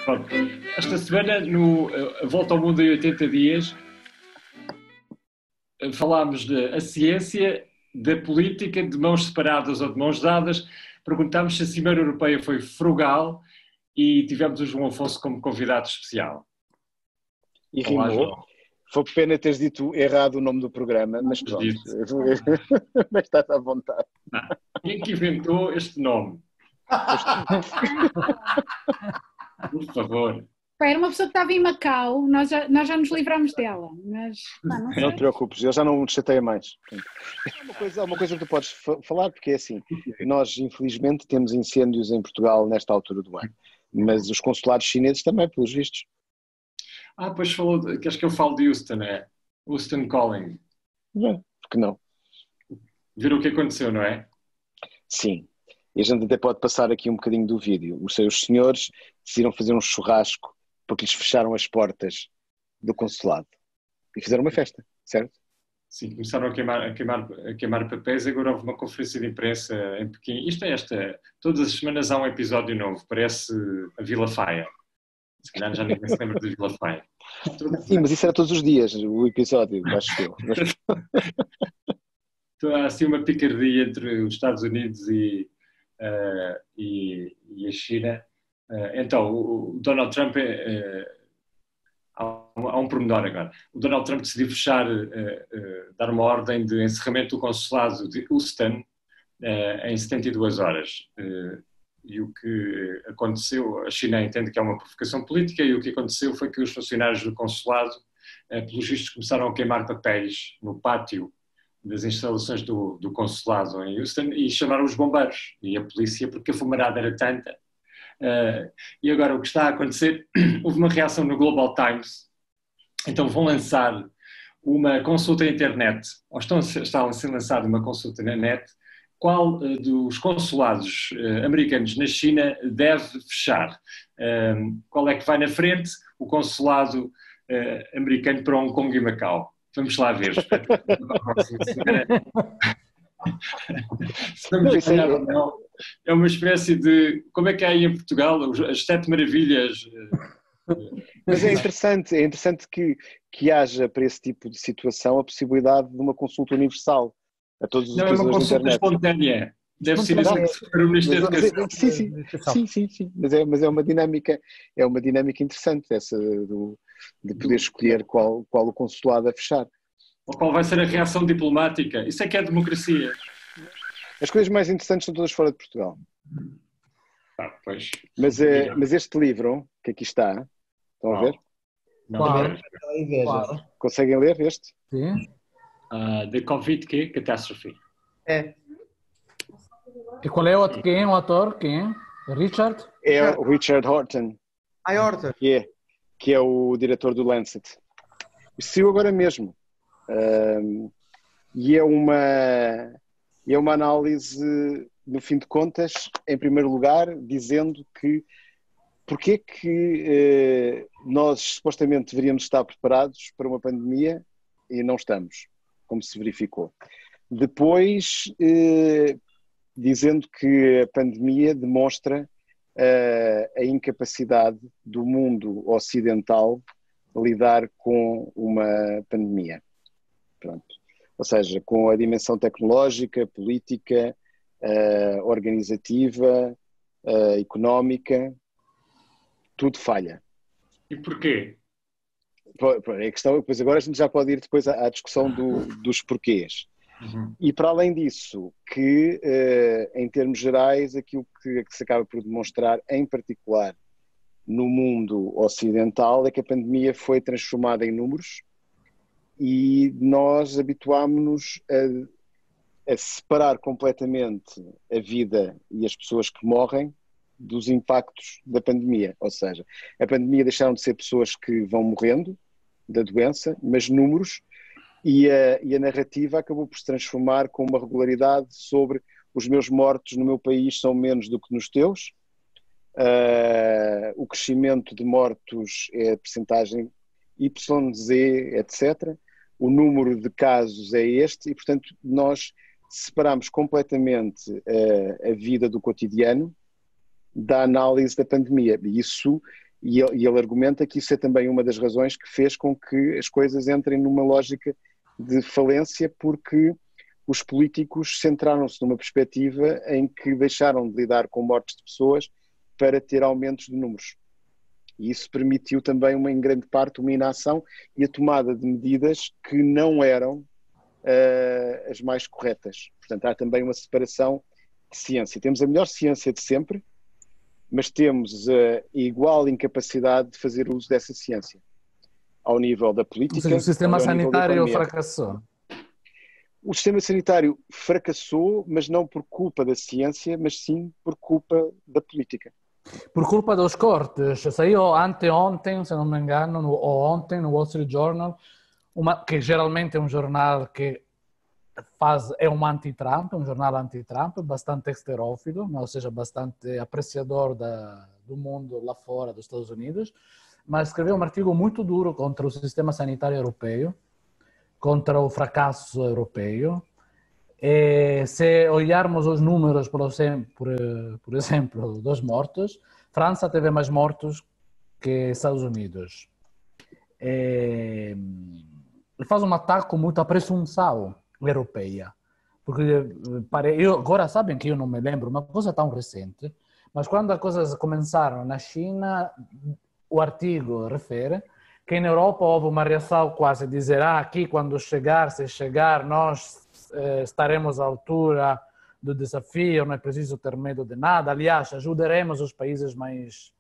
Pronto. Esta semana, no A Volta ao Mundo em 80 Dias, falámos da ciência, da política, de mãos separadas ou de mãos dadas. Perguntámos se a Cimeira Europeia foi frugal e tivemos o João Afonso como convidado especial. E Olá, rimou. João. Foi pena teres dito errado o nome do programa, mas pronto. Mas estás à vontade. Não. Quem que inventou este nome? Por favor. Era uma pessoa que estava em Macau, nós já nos livramos dela, mas não sei. Não te preocupes, ele já não te chateia mais. Há uma coisa que tu podes falar, porque é assim, nós infelizmente temos incêndios em Portugal nesta altura do ano, mas os consulados chineses também, pelos vistos. Pois falou, queres que eu fale de Houston, é? Houston Calling. Porque não? Viram o que aconteceu, não é? Sim. E a gente até pode passar aqui um bocadinho do vídeo. Os seus senhores decidiram fazer um churrasco porque lhes fecharam as portas do consulado. E fizeram uma festa, certo? Sim, começaram a queimar papéis. Agora houve uma conferência de imprensa em Pequim. Todas as semanas há um episódio novo. Parece a Vila Faia. Se calhar já ninguém se lembra da Vila Faia. Sim, mas isso era todos os dias, o episódio, acho eu. Então, há assim uma picardia entre os Estados Unidos e a China. Então, o Donald Trump, há um pormenor agora. O Donald Trump decidiu dar uma ordem de encerramento do consulado de Houston em 72 horas. E o que aconteceu, a China entende que é uma provocação política, e o que aconteceu foi que os funcionários do consulado, pelos vistos, começaram a queimar papéis no pátio das instalações do consulado em Houston e chamaram os bombeiros e a polícia, porque a fumarada era tanta. E agora o que está a acontecer, houve uma reação no Global Times, então vão lançar uma consulta na internet, ou está a ser lançada uma consulta na net, qual dos consulados americanos na China deve fechar. Qual é que vai na frente? O consulado americano para Hong Kong e Macau. Vamos lá ver. É uma espécie de... Como é que é aí em Portugal? As 7 maravilhas. Mas é interessante que haja para esse tipo de situação a possibilidade de uma consulta universal a todos os utilizadores da internet. Não, é uma consulta espontânea. Deve ser isso que para o Ministério da Educação. Sim. Mas é uma dinâmica interessante essa de poder escolher qual o consulado a fechar. Ou qual vai ser a reação diplomática. Isso é que é democracia. As coisas mais interessantes são todas fora de Portugal. Pois. Mas este livro, que aqui está, estão a ver? Não. Claro. Conseguem ler este? Sim. The Covid Catastrophe. É. E qual é o ator? Quem? Richard? É o Richard Horton. Horton. Que é o diretor do Lancet. Saiu agora mesmo. E é uma análise, no fim de contas, em primeiro lugar, dizendo que porque é que nós supostamente deveríamos estar preparados para uma pandemia e não estamos, como se verificou. Depois, dizendo que a pandemia demonstra a incapacidade do mundo ocidental lidar com uma pandemia. Pronto. Ou seja, com a dimensão tecnológica, política, organizativa, económica, tudo falha. E porquê? É a questão, pois agora a gente já pode ir depois à discussão dos porquês. Uhum. E para além disso, que em termos gerais, aquilo que se acaba por demonstrar, em particular no mundo ocidental, é que a pandemia foi transformada em números e nós habituámos-nos a separar completamente a vida e as pessoas que morrem dos impactos da pandemia. Ou seja, a pandemia deixaram de ser pessoas que vão morrendo da doença, mas números, e a narrativa acabou por se transformar com uma regularidade sobre os meus mortos no meu país são menos do que nos teus, o crescimento de mortos é a percentagem YZ, etc. O número de casos é este e, portanto, nós separamos completamente a vida do cotidiano da análise da pandemia. E isso E ele argumenta que isso é também uma das razões que fez com que as coisas entrem numa lógica de falência, porque os políticos centraram-se numa perspectiva em que deixaram de lidar com mortes de pessoas para ter aumentos de números. E isso permitiu também, em grande parte, uma inação e a tomada de medidas que não eram as mais corretas. Portanto, há também uma separação de ciência. Temos a melhor ciência de sempre, mas temos a igual incapacidade de fazer uso dessa ciência, ao nível da política. Ou seja, o sistema sanitário fracassou. O sistema sanitário fracassou, mas não por culpa da ciência, mas sim por culpa da política. Por culpa dos cortes. Saiu anteontem, se não me engano, ou ontem, no Wall Street Journal, que geralmente é um jornal que é um anti-Trump, um jornal anti-Trump, bastante esterófilo, ou seja, bastante apreciador do mundo lá fora dos Estados Unidos, mas escreveu um artigo muito duro contra o sistema sanitário europeu, contra o fracasso europeu. E se olharmos os números, por exemplo, dos mortos, França teve mais mortos que Estados Unidos. Ele faz um ataque com muita presunção europeia. Porque agora sabem que eu não me lembro, uma coisa tão recente, mas quando as coisas começaram na China, o artigo refere que na Europa houve uma reação quase a dizer aqui quando se chegar, nós estaremos à altura do desafio, não é preciso ter medo de nada. Aliás, ajudaremos os países mais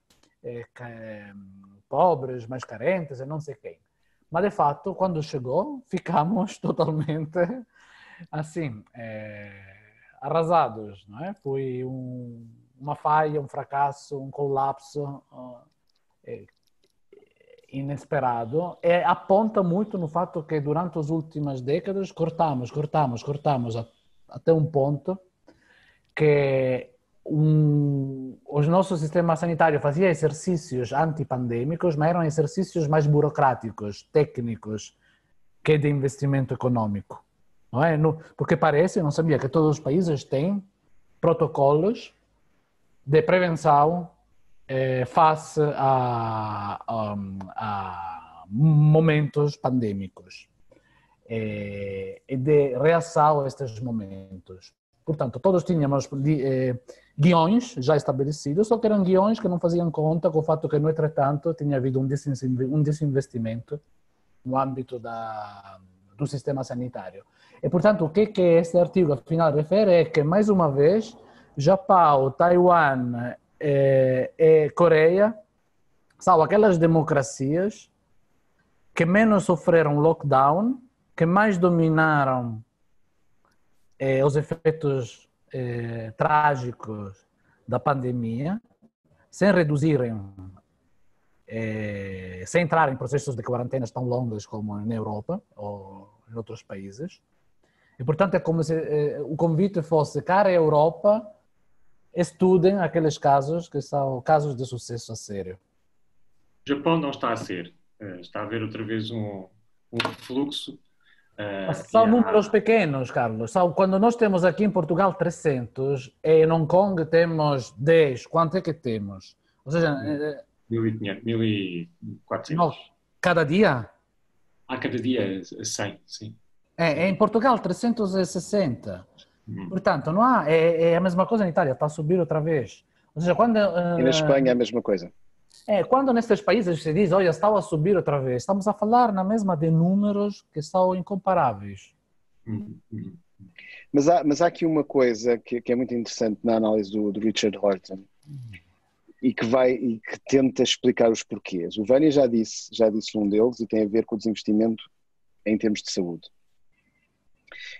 pobres, mais carentes e não sei quem. Mas, de fato, quando chegou, ficamos totalmente, assim, arrasados, não é? Foi uma falha, um fracasso, um colapso inesperado, e aponta muito no fato que durante as últimas décadas cortamos até um ponto que o nosso sistema sanitário fazia exercícios antipandêmicos, mas eram exercícios mais burocráticos, técnicos, que de investimento econômico. Não é? Porque parece, eu não sabia, que todos os países têm protocolos de prevenção face a momentos pandêmicos e de reação a estes momentos. Portanto, todos tínhamos guiões já estabelecidos, só que eram guiões que não faziam conta com o fato que, no entretanto, tinha havido um desinvestimento no âmbito do sistema sanitário. E, portanto, o que este artigo, afinal, refere é que, mais uma vez, Japão, Taiwan e Coreia são aquelas democracias que menos sofreram lockdown, que mais dominaram os efeitos trágicos da pandemia, sem reduzirem, sem entrar em processos de quarentenas tão longos como na Europa ou em outros países. E, portanto, é como se o convite fosse, cara Europa, estudem aqueles casos que são casos de sucesso a sério. O Japão não está a ser. Está a haver outra vez um refluxo. São números pequenos, Carlos. Quando nós temos aqui em Portugal 300, em Hong Kong temos 10. Quanto é que temos? Ou seja, 1.500, 1.400. Não, cada dia? Cada dia 100, sim. Em Portugal 360. Portanto, não há, é a mesma coisa na Itália, está a subir outra vez. Ou seja, quando, e na Espanha é a mesma coisa. Quando nestes países se diz, olha, está a subir outra vez, estamos a falar na mesma de números que são incomparáveis. Mas há aqui uma coisa que é muito interessante na análise do Richard Horton e que tenta explicar os porquês. O Vânia já disse um deles e tem a ver com o desinvestimento em termos de saúde.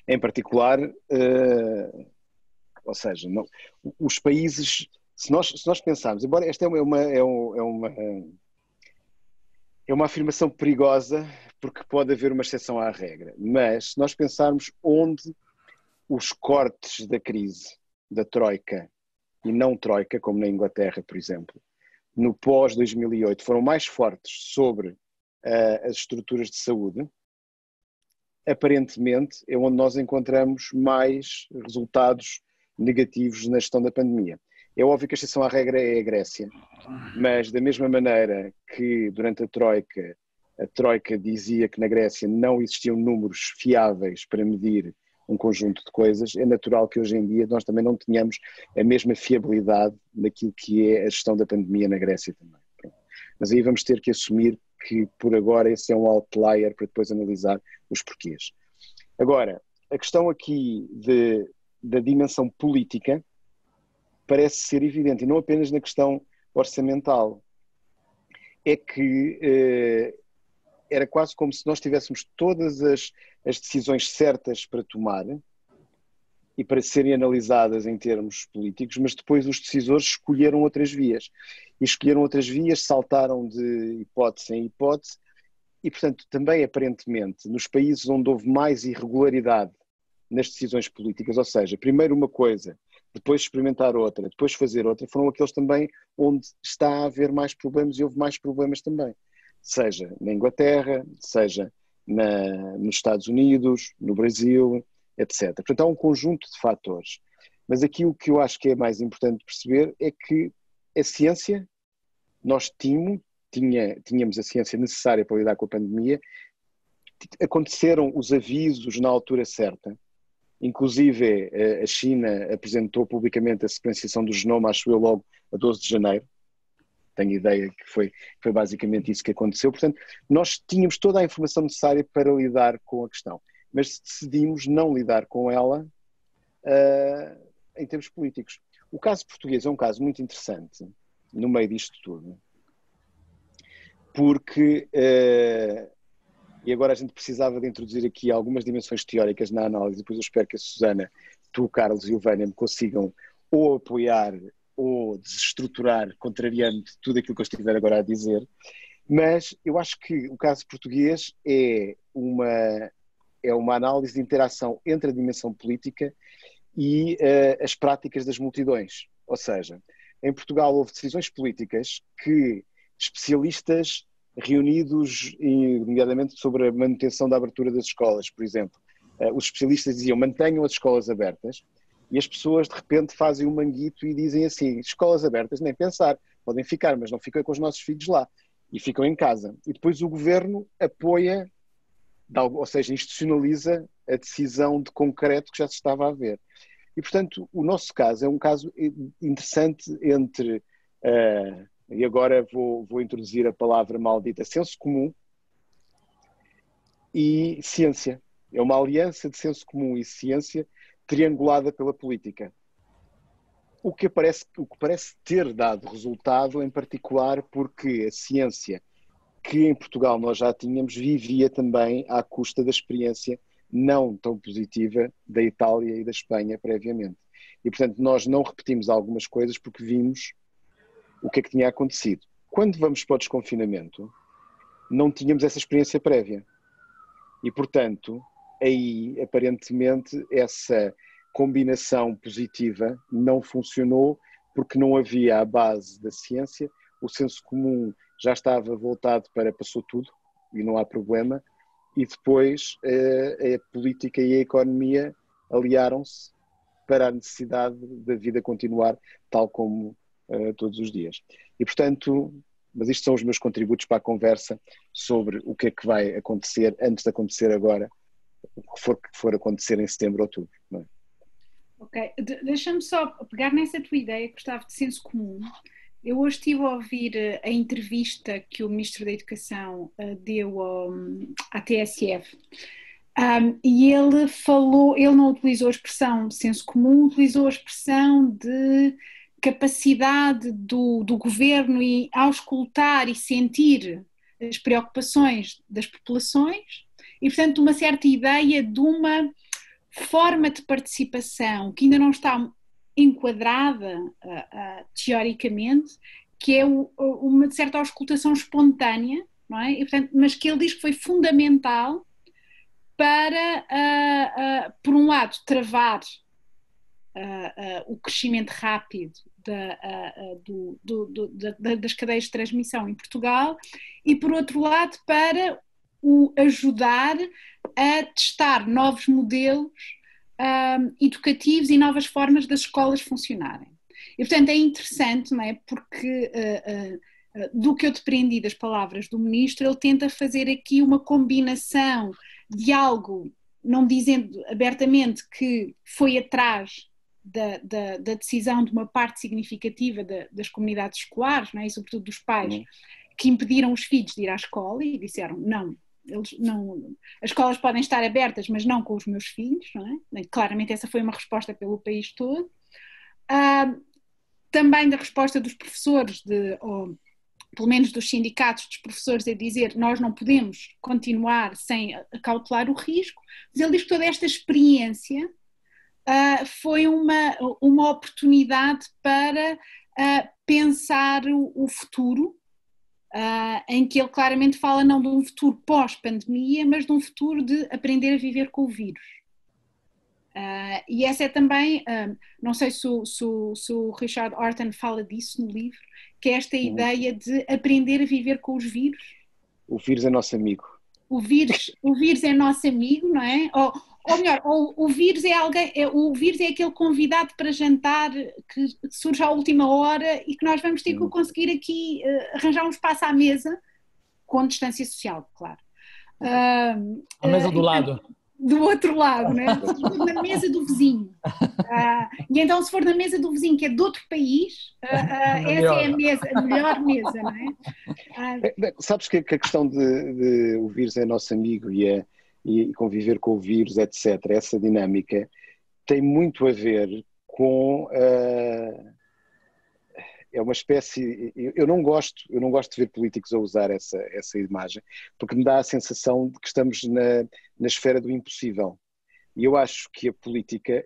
Em particular, ou seja, os países, se nós pensarmos, embora esta é uma afirmação perigosa, porque pode haver uma exceção à regra, mas se nós pensarmos onde os cortes da crise, da troika e não troika, como na Inglaterra, por exemplo, no pós-2008 foram mais fortes sobre as estruturas de saúde, aparentemente é onde nós encontramos mais resultados negativos na gestão da pandemia. É óbvio que a exceção à regra é a Grécia, mas da mesma maneira que durante a Troika dizia que na Grécia não existiam números fiáveis para medir um conjunto de coisas, é natural que hoje em dia nós também não tenhamos a mesma fiabilidade naquilo que é a gestão da pandemia na Grécia também. Pronto. Mas aí vamos ter que assumir que por agora esse é um outlier para depois analisar os porquês. Agora, a questão aqui da dimensão política parece ser evidente, e não apenas na questão orçamental, é que era quase como se nós tivéssemos todas as decisões certas para tomar e para serem analisadas em termos políticos, mas depois os decisores escolheram outras vias. E escolheram outras vias, saltaram de hipótese em hipótese, e portanto também aparentemente nos países onde houve mais irregularidade nas decisões políticas, ou seja, primeiro uma coisa, depois experimentar outra, depois fazer outra, foram aqueles também onde está a haver mais problemas e houve mais problemas também. Seja na Inglaterra, seja nos Estados Unidos, no Brasil, etc. Portanto, há um conjunto de fatores. Mas aqui o que eu acho que é mais importante perceber é que a ciência, nós tínhamos a ciência necessária para lidar com a pandemia, aconteceram os avisos na altura certa, inclusive a China apresentou publicamente a sequenciação do genoma, acho eu, logo a 12 de janeiro, tenho ideia que foi basicamente isso que aconteceu. Portanto, nós tínhamos toda a informação necessária para lidar com a questão, mas decidimos não lidar com ela em termos políticos. O caso português é um caso muito interessante no meio disto tudo, porque, e agora a gente precisava de introduzir aqui algumas dimensões teóricas na análise, depois eu espero que a Susana, tu, Carlos e o Vânia me consigam ou apoiar ou desestruturar, contrariando tudo aquilo que eu estiver agora a dizer, mas eu acho que o caso português é uma análise de interação entre a dimensão política e as práticas das multidões. Ou seja, em Portugal houve decisões políticas que especialistas reunidos, nomeadamente sobre a manutenção da abertura das escolas, por exemplo, os especialistas diziam mantenham as escolas abertas, e as pessoas de repente fazem um manguito e dizem assim, escolas abertas nem pensar, podem ficar, mas não ficam com os nossos filhos lá, e ficam em casa. E depois o governo apoia, ou seja, institucionaliza a decisão de concreto que já se estava a ver. E portanto o nosso caso é um caso interessante entre, e agora vou introduzir a palavra maldita, senso comum e ciência. É uma aliança de senso comum e ciência triangulada pela política. O que parece ter dado resultado, em particular porque a ciência, que em Portugal nós já tínhamos, vivia também à custa da experiência não tão positiva da Itália e da Espanha previamente. E, portanto, nós não repetimos algumas coisas porque vimos o que é que tinha acontecido. Quando vamos para o desconfinamento, não tínhamos essa experiência prévia. E, portanto, aí, aparentemente, essa combinação positiva não funcionou porque não havia a base da ciência, o senso comum já estava voltado para passou tudo e não há problema, e depois a política e a economia aliaram-se para a necessidade da vida continuar tal como todos os dias. E, portanto, mas isto são os meus contributos para a conversa sobre o que é que vai acontecer antes de acontecer agora, o que for acontecer em setembro ou outubro. Não é? Ok, deixa-me só pegar nessa tua ideia, Gustavo, de senso comum. Eu hoje estive a ouvir a entrevista que o Ministro da Educação deu à TSF e ele falou, ele não utilizou a expressão senso comum, utilizou a expressão de capacidade do governo e auscultar e sentir as preocupações das populações e, portanto, uma certa ideia de uma forma de participação que ainda não está enquadrada teoricamente, que é uma certa auscultação espontânea, não é? E, portanto, mas que ele diz que foi fundamental para, por um lado, travar o crescimento rápido das cadeias de transmissão em Portugal e, por outro lado, para o ajudar a testar novos modelos educativos e novas formas das escolas funcionarem. E, portanto, é interessante, não é? Porque do que eu depreendi das palavras do ministro, ele tenta fazer aqui uma combinação de algo, não dizendo abertamente que foi atrás da decisão de uma parte significativa das comunidades escolares, não é? E sobretudo dos pais, que impediram os filhos de ir à escola e disseram não. As escolas podem estar abertas, mas não com os meus filhos, não é? Claramente essa foi uma resposta pelo país todo. Também da resposta dos professores, ou pelo menos dos sindicatos dos professores, a dizer nós não podemos continuar sem acautelar o risco, mas ele diz que toda esta experiência foi uma oportunidade para pensar o futuro, em que ele claramente fala não de um futuro pós-pandemia, mas de um futuro de aprender a viver com o vírus. E essa é também, não sei se o Richard Orton fala disso no livro, que é esta ideia de aprender a viver com os vírus. O vírus é nosso amigo. O vírus é nosso amigo, não é? Ou melhor, o vírus é aquele convidado para jantar que surge à última hora e que nós vamos ter que conseguir aqui arranjar um espaço à mesa, com distância social, claro. A mesa do lado. Do outro lado, né? Na mesa do vizinho. E então, se for na mesa do vizinho, que é de outro país, essa é a melhor mesa, não é? Sabes que a questão de o vírus é nosso amigo e conviver com o vírus, etc., essa dinâmica, tem muito a ver com... é uma espécie... Eu não gosto de ver políticos a usar essa imagem, porque me dá a sensação de que estamos na esfera do impossível. E eu acho que a política,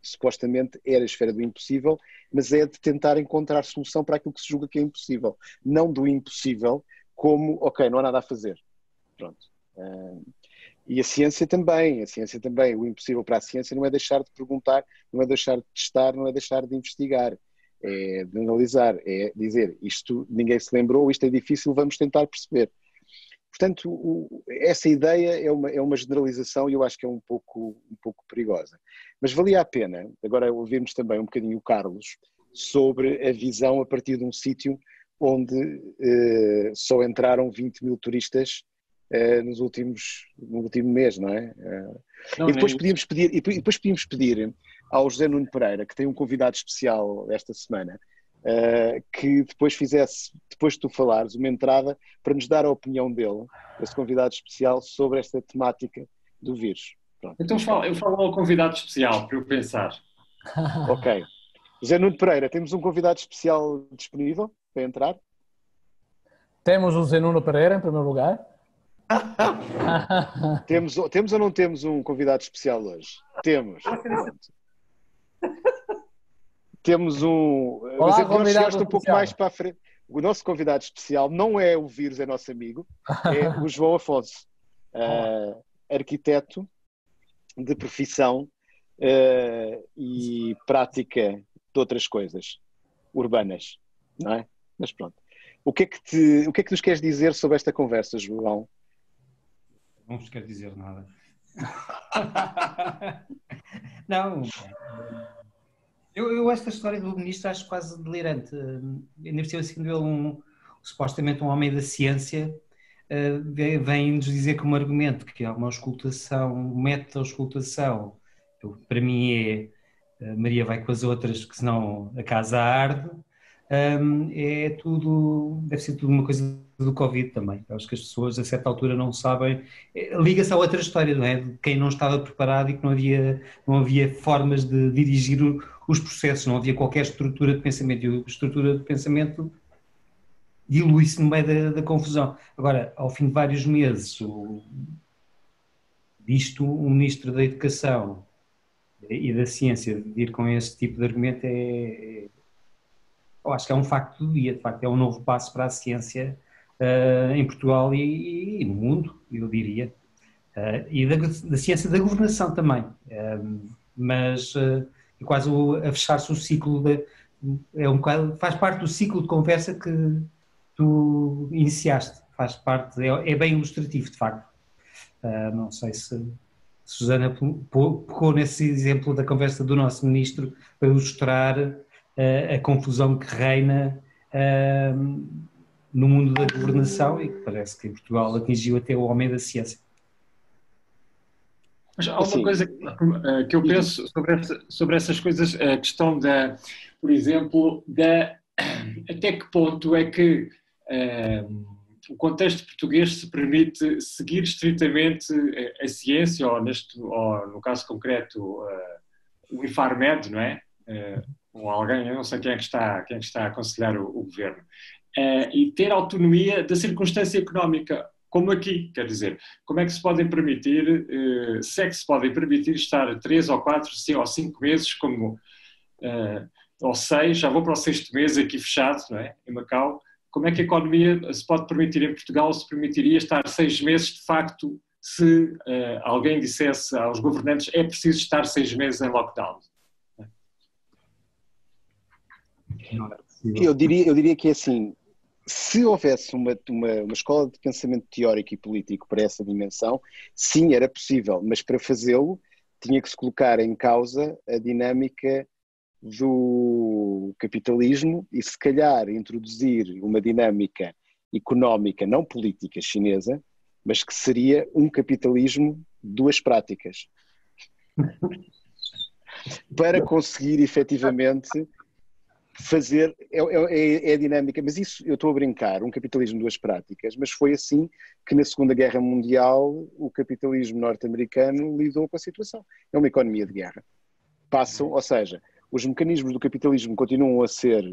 supostamente, era a esfera do impossível, mas é de tentar encontrar solução para aquilo que se julga que é impossível. Não do impossível como, ok, não há nada a fazer. Pronto. E a ciência também. O impossível para a ciência não é deixar de perguntar, não é deixar de testar, não é deixar de investigar. É de analisar, é dizer isto ninguém se lembrou, isto é difícil, vamos tentar perceber. Portanto, essa ideia é uma generalização e eu acho que é um pouco perigosa. Mas valia a pena, agora ouvirmos também um bocadinho o Carlos, sobre a visão a partir de um sítio onde só entraram 20 mil turistas no último mês, não é? E depois podíamos pedir ao José Nuno Pereira, que tem um convidado especial esta semana, que depois de tu falares, uma entrada para nos dar a opinião dele, esse convidado especial, sobre esta temática do vírus. Pronto. Então eu falo ao convidado especial, para eu pensar. Ok. José Nuno Pereira, temos um convidado especial disponível para entrar? Temos o José Nuno Pereira, em primeiro lugar. Temos ou não temos um convidado especial hoje? Temos. Temos um... Olá, mas chegaste um pouco mais para a frente. O nosso convidado especial não é o vírus, é nosso amigo, é o João Afonso, arquiteto de profissão e prática de outras coisas urbanas, não é? Mas pronto. O que é que nos queres dizer sobre esta conversa, João? Não vos quero dizer nada. Não, eu esta história do ministro acho quase delirante. Ainda por cima, sendo ele supostamente um homem da ciência, vem-nos dizer como argumento que há uma auscultação, um método de auscultação, para mim Maria vai com as outras, que senão a casa arde. Deve ser tudo uma coisa do Covid também. Acho que as pessoas a certa altura não sabem, liga-se a outra história, não é? De quem não estava preparado e que não havia formas de dirigir os processos, não havia qualquer estrutura de pensamento, e a estrutura de pensamento dilui-se no meio da confusão. Agora, ao fim de vários meses, visto o Ministro da Educação e da Ciência vir com esse tipo de argumento, eu acho que é um facto do dia, de facto é um novo passo para a ciência em Portugal e no mundo, eu diria, e da ciência da governação também, mas é quase a fechar-se o ciclo, faz parte do ciclo de conversa que tu iniciaste, faz parte, é bem ilustrativo de facto. Não sei se Susana pegou nesse exemplo da conversa do nosso ministro para ilustrar a confusão que reina no mundo da governação e que parece que em Portugal atingiu até o homem da ciência. Mas há uma coisa que eu penso sobre essas coisas, a questão por exemplo, até que ponto é que o contexto português se permite seguir estritamente a ciência, ou no caso concreto, o Infarmed, não é? Ou alguém, eu não sei quem é que está a aconselhar o governo, e ter autonomia da circunstância económica, como aqui, quer dizer, como é que se podem permitir, se é que se podem permitir estar 3 ou 4 ou 5 meses, ou 6, já vou para o 6º mês aqui fechado, não é? Em Macau. Como é que a economia se pode permitir em Portugal, se permitiria estar 6 meses, de facto, se alguém dissesse aos governantes é preciso estar 6 meses em lockdown? Eu diria que é assim, se houvesse uma escola de pensamento teórico e político para essa dimensão, sim, era possível, mas para fazê-lo tinha que se colocar em causa a dinâmica do capitalismo e se calhar introduzir uma dinâmica económica, não política chinesa, mas que seria um capitalismo duas práticas. Para conseguir efetivamente fazer, é a dinâmica, mas isso eu estou a brincar, um capitalismo duas práticas, mas foi assim que na Segunda Guerra Mundial o capitalismo norte-americano lidou com a situação. É uma economia de guerra. Ou seja, os mecanismos do capitalismo continuam a ser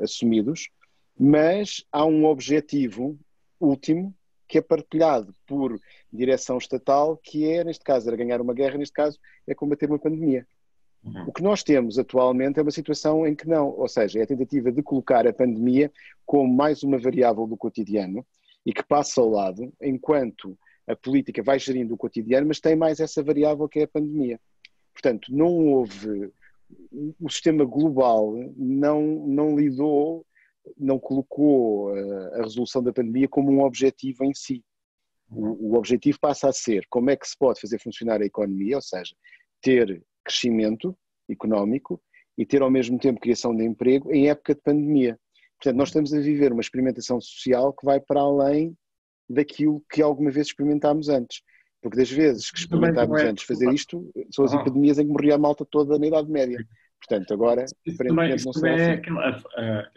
assumidos, mas há um objetivo último que é partilhado por direção estatal, que é, neste caso, era ganhar uma guerra, neste caso, é combater uma pandemia. O que nós temos atualmente é uma situação em que não, ou seja, é a tentativa de colocar a pandemia como mais uma variável do cotidiano e que passa ao lado, enquanto a política vai gerindo o cotidiano, mas tem mais essa variável que é a pandemia. Portanto, não houve, o sistema global não lidou, não colocou a resolução da pandemia como um objetivo em si. O objetivo passa a ser como é que se pode fazer funcionar a economia, ou seja, ter crescimento económico e ter ao mesmo tempo criação de emprego em época de pandemia. Portanto, nós estamos a viver uma experimentação social que vai para além daquilo que alguma vez experimentámos antes. Porque das vezes que experimentámos antes fazer isto, são as epidemias em que morria a malta toda na Idade Média. Portanto, agora, aparentemente, não será assim.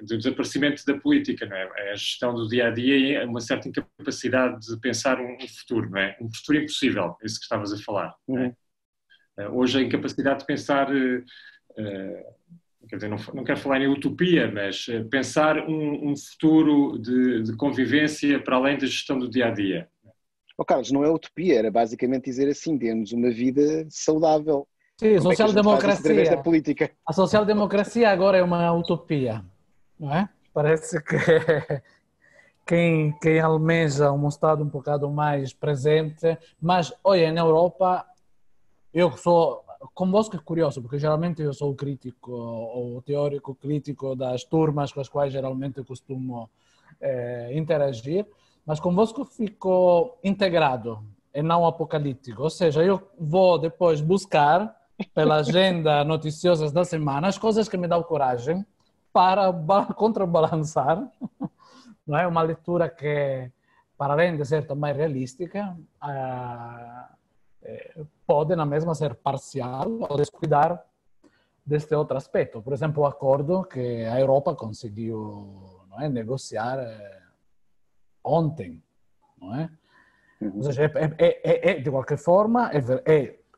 O desaparecimento da política, não é? É a gestão do dia-a-dia e uma certa incapacidade de pensar um futuro, não é? Um futuro impossível, isso que estavas a falar. Não é? Hoje a incapacidade de pensar, quer dizer, não quero falar em utopia, mas pensar um futuro de convivência para além da gestão do dia-a-dia. Carlos, não é utopia, era basicamente dizer assim, temos uma vida saudável. Sim, social-democracia. Através da política. A social-democracia agora é uma utopia, não é? Parece que quem almeja um Estado um bocado mais presente, mas, olha, na Europa, eu sou, convosco é curioso, porque geralmente eu sou o crítico, ou teórico crítico das turmas com as quais geralmente eu costumo interagir, mas convosco fico integrado e não apocalíptico, ou seja, eu vou depois buscar pela agenda noticiosa da semana as coisas que me dão coragem para contrabalançar, não é? Uma leitura que, para além de ser também realística, pode na mesma ser parcial ou descuidar deste outro aspecto. Por exemplo, o acordo que a Europa conseguiu, não é, negociar ontem, não é? Ou seja, de qualquer forma,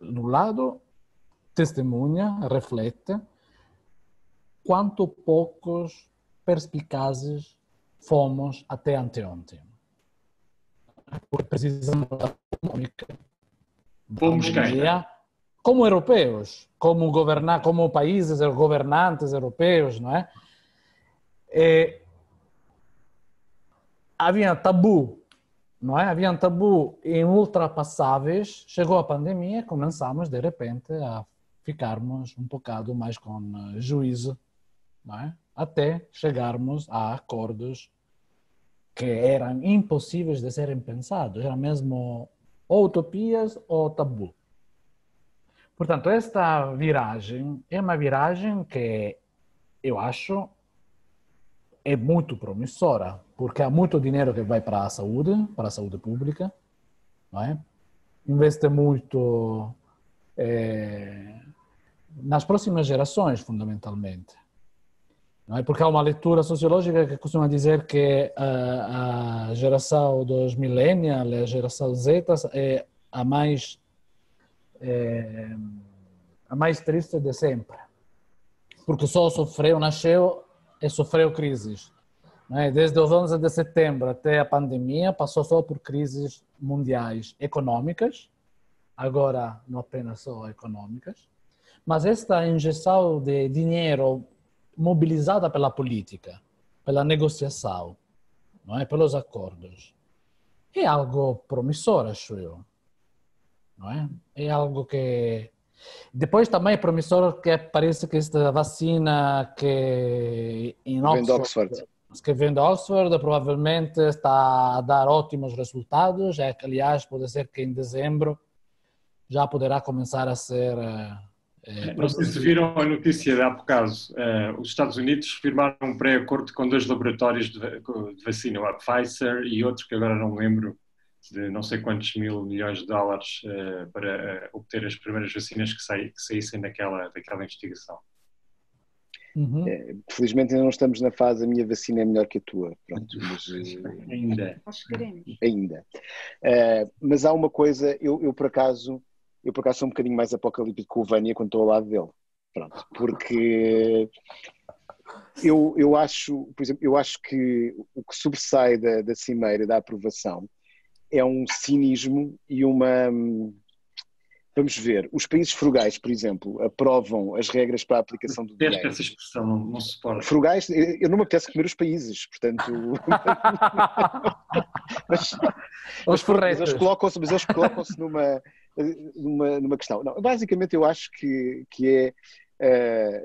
do lado, testemunha, reflete quanto poucos perspicazes fomos até anteontem. Porque precisamos da econômica. Como europeus, como países governantes europeus, não é? Havia tabu, não é? Havia um tabu inultrapassáveis. Chegou a pandemia e começamos de repente a ficarmos um bocado mais com juízo, não é? Até chegarmos a acordos que eram impossíveis de serem pensados, eram mesmo ou utopias ou tabu. Portanto, esta viragem é uma viragem que eu acho, é muito promissora, porque há muito dinheiro que vai para a saúde pública, não é? Investe muito nas próximas gerações, fundamentalmente. Não é? Porque há uma leitura sociológica que costuma dizer que a geração dos millennials, a geração Z, é a mais triste de sempre. Porque só nasceu e sofreu crises. Não é? Desde os 11 de setembro até a pandemia, passou só por crises mundiais econômicas, agora não apenas só econômicas, mas esta injeção de dinheiro mobilizada pela política, pela negociação, não é? Pelos acordos, é algo promissor, acho eu. Não é? É algo que... Depois também é promissor que parece que esta vacina que vem de Oxford provavelmente está a dar ótimos resultados, aliás pode ser que em dezembro já poderá começar a ser... Não sei se viram a notícia de há bocado. Os Estados Unidos firmaram um pré-acordo com 2 laboratórios de vacina, a Pfizer e outro que agora não me lembro, de não sei quantos mil milhões de dólares para obter as primeiras vacinas que saíssem daquela investigação. Uhum. Felizmente ainda não estamos na fase a minha vacina é melhor que a tua. Pronto, mas, ainda. Mas há uma coisa, eu por acaso sou um bocadinho mais apocalíptico com o Vânia quando estou ao lado dele. Pronto, porque eu acho, por exemplo, que o que sobressai da cimeira, da aprovação, é um cinismo e uma... Vamos ver, os países frugais, por exemplo, aprovam as regras para a aplicação do dinheiro. Essa expressão não se suporta. Frugais, eu não me apetece comer os países, portanto... mas eles colocam-se numa questão. Não, basicamente eu acho que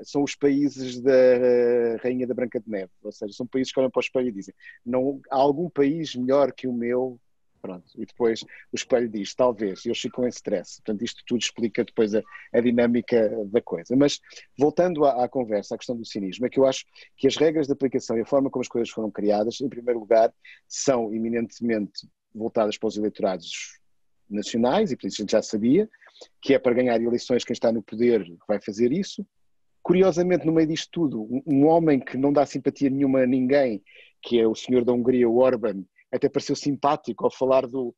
são os países da Rainha da Branca de Neve, ou seja, são países que olham para o espelho e dizem não há algum país melhor que o meu. Pronto, e depois o espelho diz, talvez, e eles ficam em stress. Portanto, isto tudo explica depois a dinâmica da coisa. Mas, voltando à conversa, à questão do cinismo, é que eu acho que as regras de aplicação e a forma como as coisas foram criadas, em primeiro lugar, são eminentemente voltadas para os eleitorados nacionais, e por isso a gente já sabia, que é para ganhar eleições quem está no poder vai fazer isso. Curiosamente, no meio disto tudo, um homem que não dá simpatia nenhuma a ninguém, que é o senhor da Hungria, o Orbán, até pareceu simpático ao falar do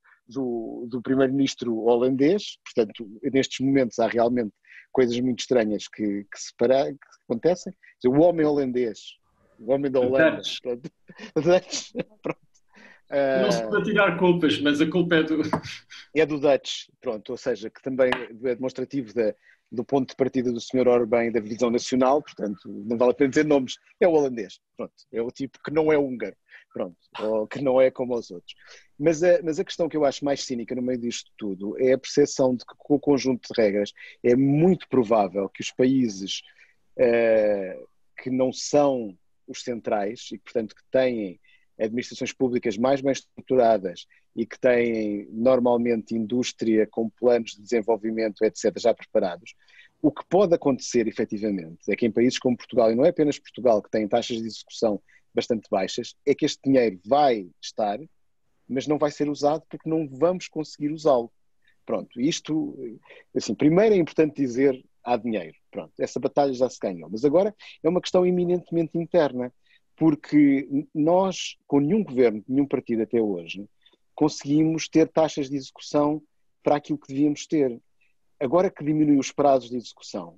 primeiro-ministro holandês. Portanto, nestes momentos há realmente coisas muito estranhas que acontecem. O homem holandês, o homem da Holanda. Pronto. Não se pode tirar culpas, mas a culpa é do Dutch, pronto, ou seja, que também é demonstrativo do ponto de partida do Sr. Orbán da divisão nacional, portanto, não vale a pena dizer nomes, é o holandês, pronto, é o tipo que não é húngaro, pronto, ou que não é como os outros. Mas a questão que eu acho mais cínica no meio disto tudo é a percepção de que com o conjunto de regras é muito provável que os países que não são os centrais e, portanto, que têm administrações públicas mais bem estruturadas e que têm normalmente indústria com planos de desenvolvimento, etc., já preparados, o que pode acontecer efetivamente é que em países como Portugal, e não é apenas Portugal que tem taxas de execução bastante baixas, é que este dinheiro vai estar, mas não vai ser usado porque não vamos conseguir usá-lo. Pronto, isto, assim, primeiro é importante dizer há dinheiro, pronto, essa batalha já se ganhou, mas agora é uma questão eminentemente interna, porque nós, com nenhum governo, nenhum partido até hoje, conseguimos ter taxas de execução para aquilo que devíamos ter. Agora que diminuiu os prazos de execução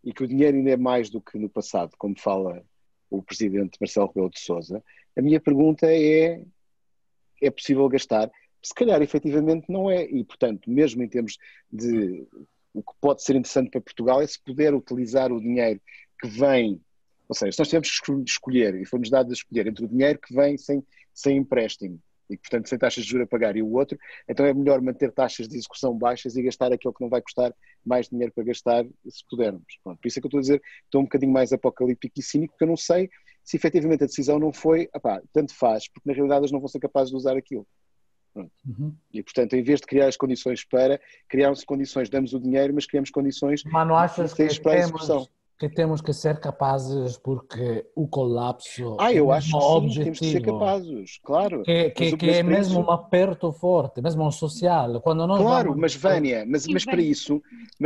e que o dinheiro ainda é mais do que no passado, como fala o presidente Marcelo Rebelo de Sousa, a minha pergunta é possível gastar? Se calhar, efetivamente, não é. E, portanto, mesmo em termos de... O que pode ser interessante para Portugal é se puder utilizar o dinheiro que vem. Ou seja, se nós tivermos que escolher, e fomos dados a escolher entre o dinheiro que vem sem empréstimo, e portanto sem taxas de juros a pagar, e o outro, então é melhor manter taxas de execução baixas e gastar aquilo que não vai custar mais dinheiro para gastar, se pudermos. Pronto, por isso é que eu estou a dizer, estou um bocadinho mais apocalíptico e cínico, porque eu não sei se efetivamente a decisão não foi, tanto faz, porque na realidade eles não vão ser capazes de usar aquilo. Pronto. Uhum. E portanto, em vez de criar as condições criaram-se condições, damos o dinheiro, mas criamos condições mas não achas para a execução. que temos que ser capazes porque o colapso Eu é acho mesmo que sim, objetivo, temos de ser capazes, claro. que é para mesmo isso, um aperto forte, mesmo social. Quando nós claro, vamos... mas Vânia, mas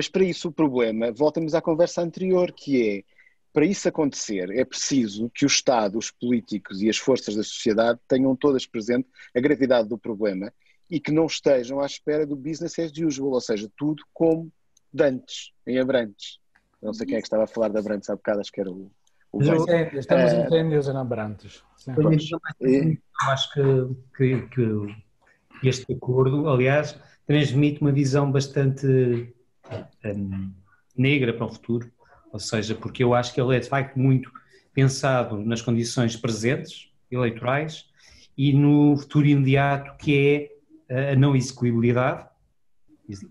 para isso o problema, voltamos à conversa anterior, que é, para isso acontecer, é preciso que o Estado, os políticos e as forças da sociedade tenham todas presente a gravidade do problema e que não estejam à espera do business as usual, ou seja, tudo como de antes, em Abrantes. Não sei quem é que estava a falar de Abrantes há bocado, acho que era o Mas eu, Vânia. Temos incêndios em Abrantes. Sim. Pois, eu acho que este acordo, aliás, transmite uma visão bastante negra para o futuro, ou seja, porque eu acho que ele é de facto muito pensado nas condições presentes, eleitorais, e no futuro imediato, que é a não execuibilidade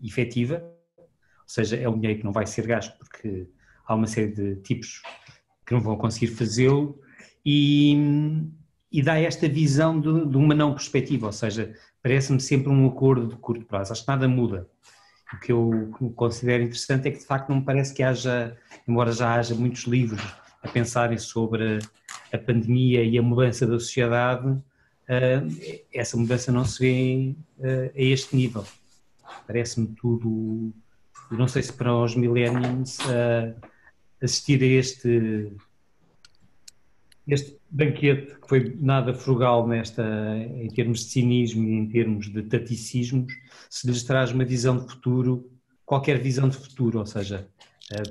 efetiva, ou seja, é um dinheiro que não vai ser gasto porque há uma série de tipos que não vão conseguir fazê-lo, e dá esta visão de uma não perspectiva, ou seja, parece-me sempre um acordo de curto prazo, acho que nada muda. O que eu considero interessante é que de facto não me parece que haja, embora já haja muitos livros a pensarem sobre a pandemia e a mudança da sociedade, essa mudança não se vê a este nível. Parece-me tudo, eu não sei se para os millennials assistir a este banquete que foi nada frugal em termos de cinismo e em termos de taticismos, se lhes traz uma visão de futuro, qualquer visão de futuro, ou seja,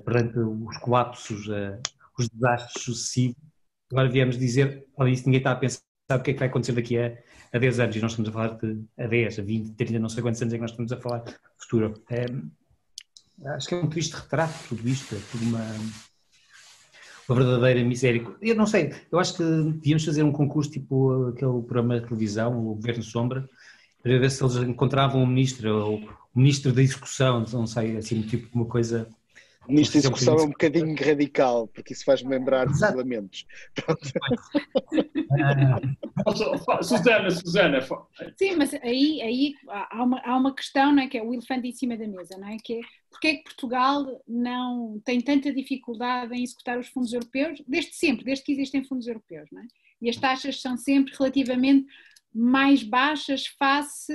perante os colapsos, os desastres sucessivos, agora viemos dizer, olha, isso ninguém está a pensar o que é que vai acontecer daqui a 10 anos, e nós estamos a falar de a 10, a 20, 30, não sei quantos anos é que nós estamos a falar de futuro. Acho que é um triste retrato tudo isto, é tudo uma verdadeira miséria. Eu não sei, eu acho que devíamos fazer um concurso tipo aquele programa de televisão, o Governo Sombra, para ver se eles encontravam um ministro, ou o ministro da execução, não sei, assim, tipo uma coisa... O ministro da execução é um bocadinho radical, porque isso faz-me lembrar de lamentos. Susana. Sim, mas aí há uma questão, não é, que é o elefante em cima da mesa, não é? Que é porque é que Portugal não tem tanta dificuldade em executar os fundos europeus, desde sempre, desde que existem fundos europeus, não é? E as taxas são sempre relativamente mais baixas face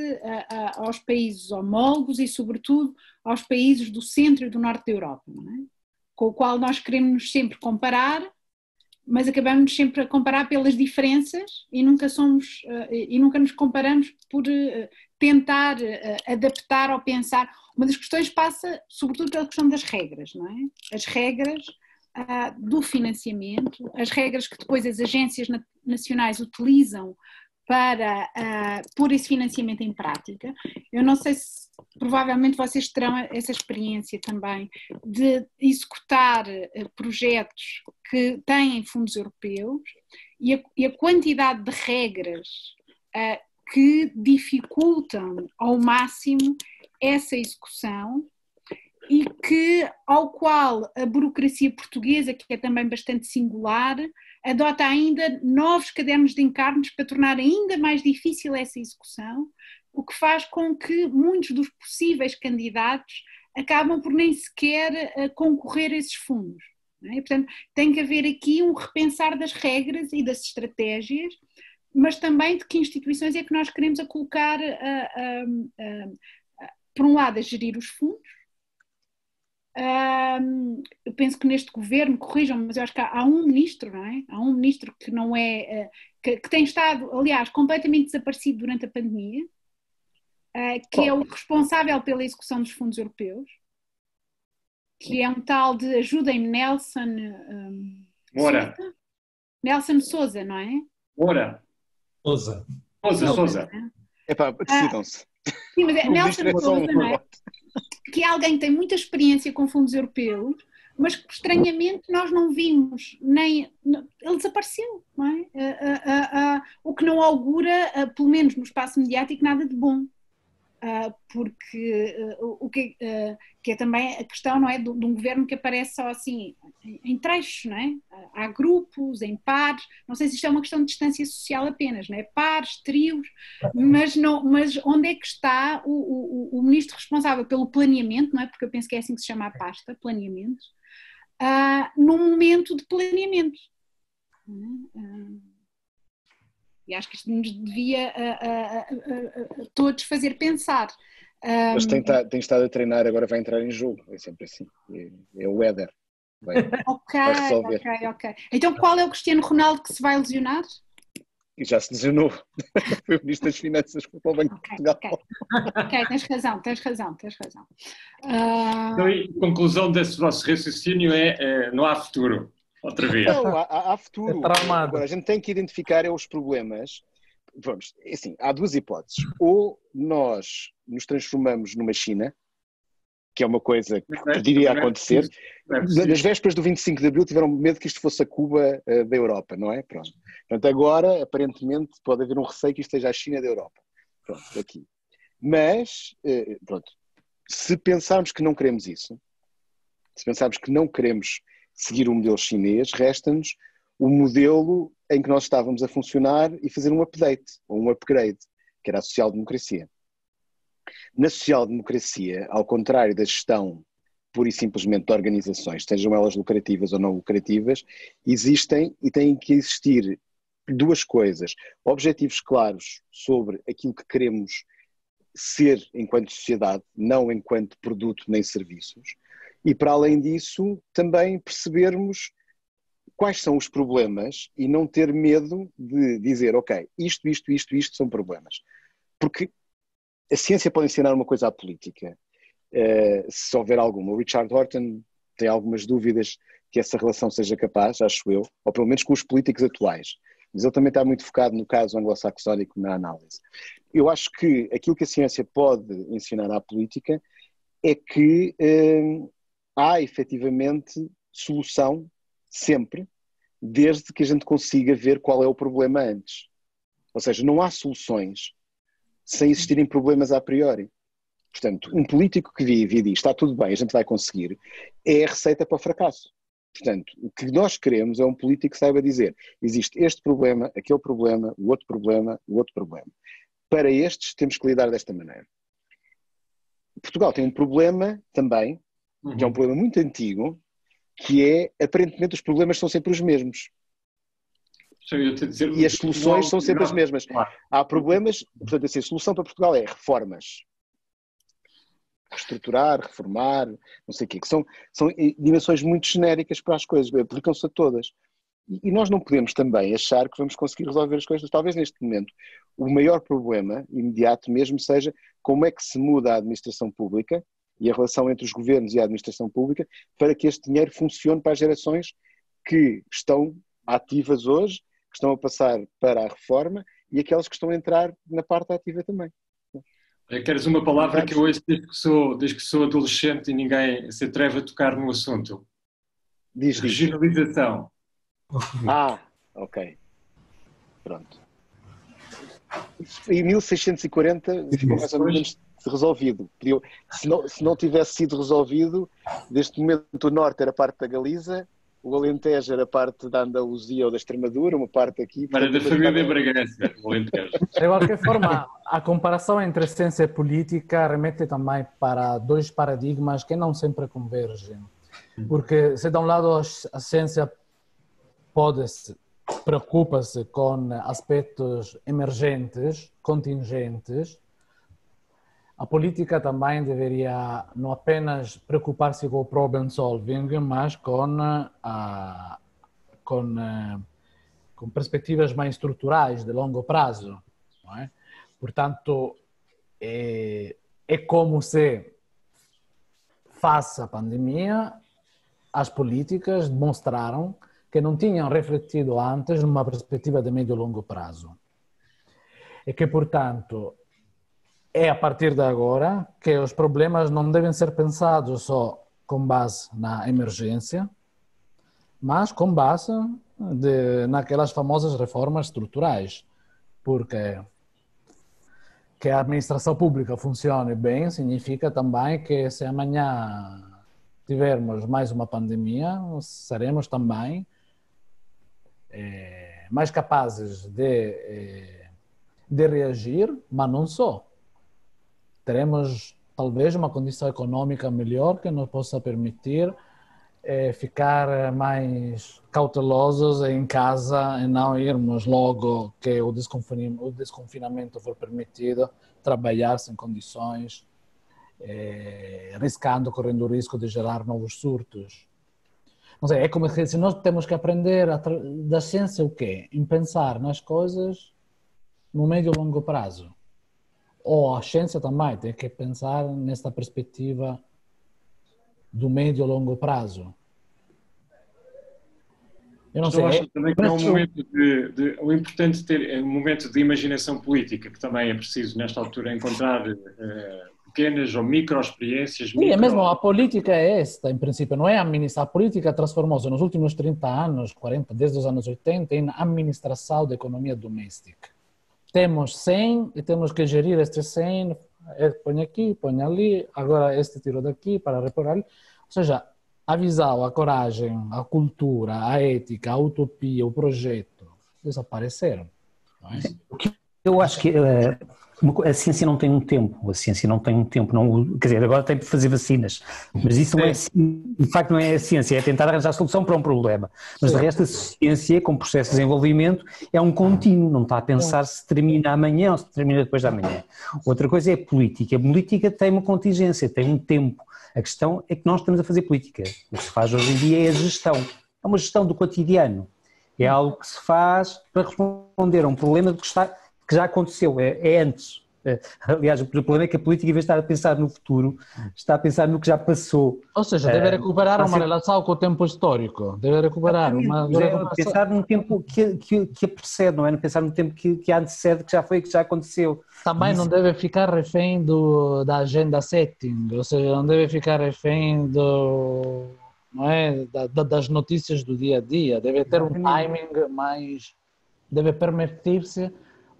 aos países homólogos e, sobretudo, aos países do centro e do norte da Europa, não é? Com o qual nós queremos sempre comparar, mas acabamos sempre a comparar pelas diferenças e nunca nos comparamos por tentar adaptar ou pensar. Uma das questões passa sobretudo pela questão das regras, não é? As regras do financiamento, as regras que depois as agências nacionais utilizam para pôr esse financiamento em prática. Eu não sei se provavelmente vocês terão essa experiência também de executar projetos que têm fundos europeus e a quantidade de regras que dificultam ao máximo essa execução e ao qual a burocracia portuguesa, que é também bastante singular, adota ainda novos cadernos de encargos para tornar ainda mais difícil essa execução, o que faz com que muitos dos possíveis candidatos acabam por nem sequer concorrer a esses fundos. Não é? Portanto, tem que haver aqui um repensar das regras e das estratégias, mas também de que instituições é que nós queremos colocar, por um lado, a gerir os fundos. Eu penso que neste governo, corrijam, mas eu acho que há um ministro, não é? Há um ministro que não é, que tem estado, aliás, completamente desaparecido durante a pandemia, que é o responsável pela execução dos fundos europeus, que é um tal de, ajudem-me, Moura. Nelson Sousa, não é? Moura. Sousa. Epá, decidam-se. Sim, mas é Nelson Sousa, não é? Que é alguém que tem muita experiência com fundos europeus, mas que estranhamente nós não vimos, nem ele desapareceu, não é? O que não augura, pelo menos no espaço mediático, nada de bom. Porque o que é também a questão, não é, de um governo que aparece só assim em trechos, não é? Há grupos, em pares, não sei se isto é uma questão de distância social apenas, não é? Pares, trios, mas onde é que está o ministro responsável pelo planeamento, não é? Porque eu penso que é assim que se chama a pasta, planeamento, num momento de planeamento. E acho que isto nos devia todos fazer pensar. Mas tem estado a treinar, agora vai entrar em jogo, é sempre assim. É o Éder. Vai resolver. Ok. Então qual é o Cristiano Ronaldo que se vai lesionar? E já se lesionou. Foi o Ministro das Finanças para o Banco de Portugal. Ok, tens razão. Então, a conclusão desse vosso raciocínio não há futuro, outra vez. Não, há futuro. É agora, a gente tem que identificar os problemas. Vamos, assim, há duas hipóteses. Ou nós nos transformamos numa China, que é uma coisa que poderia acontecer. Nas vésperas do 25 de Abril tiveram medo que isto fosse a Cuba da Europa, não é? Pronto. Portanto, agora, aparentemente, pode haver um receio que isto seja a China da Europa. Pronto, aqui. Mas, pronto, se pensarmos que não queremos isso, se pensarmos que não queremos seguir o modelo chinês, resta-nos o modelo em que nós estávamos a funcionar e fazer um update, ou um upgrade, que era a social-democracia. Na social-democracia, ao contrário da gestão pura e simplesmente de organizações, sejam elas lucrativas ou não lucrativas, existem e têm que existir duas coisas. Objetivos claros sobre aquilo que queremos ser enquanto sociedade, não enquanto produto nem serviços, e para além disso também percebermos quais são os problemas e não ter medo de dizer, ok, isto são problemas. Porque a ciência pode ensinar uma coisa à política, se houver alguma. O Richard Horton tem algumas dúvidas que essa relação seja capaz, acho eu, ou pelo menos com os políticos atuais. Mas ele também está muito focado no caso anglo-saxónico na análise. Eu acho que aquilo que a ciência pode ensinar à política é que há efetivamente solução sempre, desde que a gente consiga ver qual é o problema antes. Ou seja, não há soluções sem existirem problemas a priori. Portanto, um político que vive e diz está tudo bem, a gente vai conseguir, é a receita para o fracasso. Portanto, o que nós queremos é um político que saiba dizer existe este problema, aquele problema, o outro problema, o outro problema. Para estes temos que lidar desta maneira. Portugal tem um problema também, que é um problema muito antigo, que é, aparentemente, os problemas são sempre os mesmos. E as soluções são sempre as mesmas. Há problemas, portanto, assim, a solução para Portugal é reformas. Reestruturar, reformar, não sei o quê, que são dimensões muito genéricas para as coisas, aplicam-se a todas. E nós não podemos também achar que vamos conseguir resolver as coisas. Talvez neste momento o maior problema imediato mesmo seja como é que se muda a administração pública e a relação entre os governos e a administração pública para que este dinheiro funcione para as gerações que estão ativas hoje, que estão a passar para a reforma e aquelas que estão a entrar na parte ativa também. Queres uma palavra que eu ouço desde que sou adolescente e ninguém se atreve a tocar no assunto? Diz. Regionalização. Ok. Pronto. Em 1640 ficou mais ou menos resolvido. Se não tivesse sido resolvido, neste momento o norte era parte da Galiza, o Alentejo era parte da Andaluzia ou da Extremadura, uma parte aqui... Para da família Bragança, o Alentejo. De qualquer forma, a comparação entre ciência e política remete também para dois paradigmas que não sempre convergem. Porque se de um lado a ciência preocupa-se com aspectos emergentes, contingentes, a política também deveria não apenas preocupar-se com o problem solving, mas com perspectivas mais estruturais, de longo prazo. Não é? Portanto, é como se, face à pandemia, as políticas demonstraram que não tinham refletido antes numa perspectiva de médio e longo prazo. E que, portanto, é a partir de agora que os problemas não devem ser pensados só com base na emergência, mas com base naquelas famosas reformas estruturais. Porque que a administração pública funcione bem significa também que se amanhã tivermos mais uma pandemia, seremos também mais capazes de reagir, mas não só. Teremos talvez uma condição econômica melhor que nos possa permitir é ficar mais cautelosos em casa e não irmos logo que o desconfinamento for permitido, trabalhar sem condições, correndo o risco de gerar novos surtos. Não sei, é como se nós temos que aprender da ciência o quê? Em pensar nas coisas no médio e longo prazo. Ou a ciência também tem que pensar nesta perspectiva do médio e longo prazo. Eu não sei. Acho também que é um momento o importante ter um momento de imaginação política, que também é preciso nesta altura encontrar pequenas ou micro-experiências. Sim, é mesmo, a política é esta, em princípio, não é administrar. A política transformou-se nos últimos 30 anos, 40, desde os anos 80, em administração da economia doméstica. Temos 100 e temos que gerir estes 100, põe aqui, põe ali, agora este tiro daqui para repor ali. Ou seja, a visão, a coragem, a cultura, a ética, a utopia, o projeto desapareceram. Não é? Eu acho que a ciência não tem um tempo, não, quer dizer, agora tem de fazer vacinas, mas isso não é, de facto não é a ciência, é tentar arranjar solução para um problema, mas de resto a ciência, com processo de desenvolvimento, é um contínuo, não está a pensar se termina amanhã ou se termina depois de amanhã. Outra coisa é a política tem uma contingência, tem um tempo, a questão é que nós estamos a fazer política, o que se faz hoje em dia é a gestão, é uma gestão do cotidiano, é algo que se faz para responder a um problema que já aconteceu, é antes. Aliás, o problema é que a política, em vez de estar a pensar no futuro, está a pensar no que já passou. Ou seja, deve recuperar uma relação com o tempo histórico, deve recuperar uma... Pensar num tempo que a precede, não é? Pensar num tempo que a antecede, que já foi, que já aconteceu. Também não deve ficar refém da agenda setting, ou seja, não deve ficar refém não é? Das notícias do dia a dia, deve ter um timing mais... deve permitir-se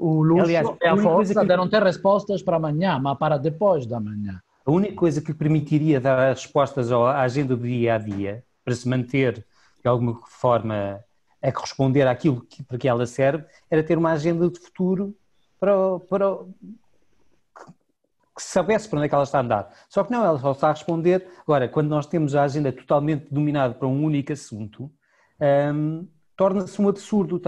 o luxo, aliás, é a força de não ter respostas para amanhã, mas para depois da manhã. A única coisa que permitiria dar respostas à agenda do dia a dia, para se manter de alguma forma a corresponder àquilo para que ela serve, era ter uma agenda de futuro que soubesse para onde é que ela está a andar. Só que não, ela só está a responder. Agora, quando nós temos a agenda totalmente dominada para um único assunto, torna-se um absurdo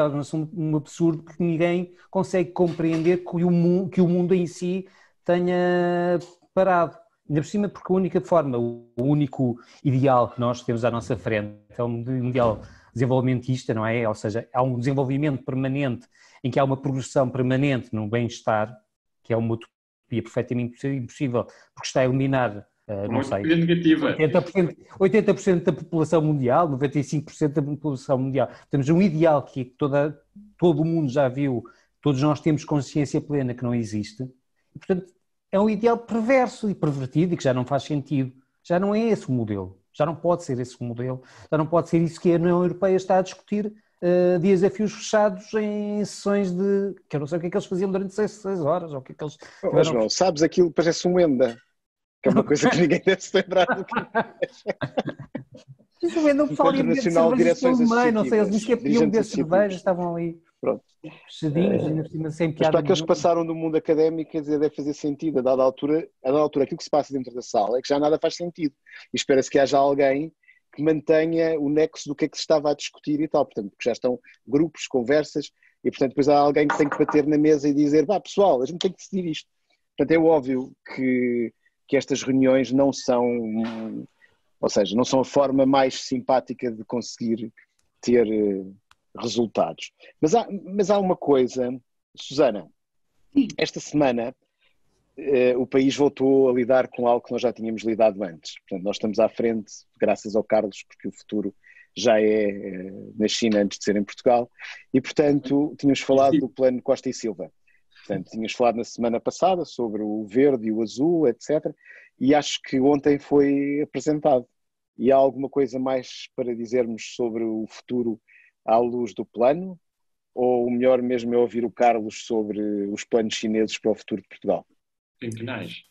porque ninguém consegue compreender que o mundo em si tenha parado. Ainda por cima, porque a única forma, o único ideal que nós temos à nossa frente é um ideal desenvolvimentista, não é? Ou seja, há um desenvolvimento permanente em que há uma progressão permanente no bem-estar, que é uma utopia perfeitamente impossível, porque está a eliminar... não sei, 80% da população mundial, 95% da população mundial. Temos um ideal que todo o mundo já viu, todos nós temos consciência plena que não existe, e, portanto, é um ideal perverso e pervertido e que já não faz sentido. Já não é esse o modelo, já não pode ser esse o modelo, já não pode ser isso que a União Europeia está a discutir, desafios fechados em sessões que eu não sei o que é que eles faziam durante 6 horas, ou o que é que eles... João, sabes, aquilo parece um Enda. Que é uma coisa que ninguém deve se lembrar do que é. Não fala de direções associativas. Não sei, eles dizem que pediam de cerveja, estavam ali. Pronto. Fechadinhos, sem piada. Mas para aqueles que passaram do mundo académico, quer dizer, deve fazer sentido. A dada altura, aquilo que se passa dentro da sala é que já nada faz sentido. E espera-se que haja alguém que mantenha o nexo do que é que se estava a discutir e tal. Portanto, porque já estão grupos, conversas, e portanto depois há alguém que tem que bater na mesa e dizer, pessoal, a gente tem que decidir isto. Portanto, é óbvio que estas reuniões não são, ou seja, não são a forma mais simpática de conseguir ter resultados. Mas há uma coisa, Susana, esta semana o país voltou a lidar com algo que nós já tínhamos lidado antes. Portanto, nós estamos à frente, graças ao Carlos, porque o futuro já é na China antes de ser em Portugal, e portanto tínhamos falado do plano Costa e Silva. Portanto, tínhamos falado na semana passada sobre o verde e o azul, etc. E acho que ontem foi apresentado. E há alguma coisa mais para dizermos sobre o futuro à luz do plano? Ou o melhor mesmo é ouvir o Carlos sobre os planos chineses para o futuro de Portugal? Quinquenais.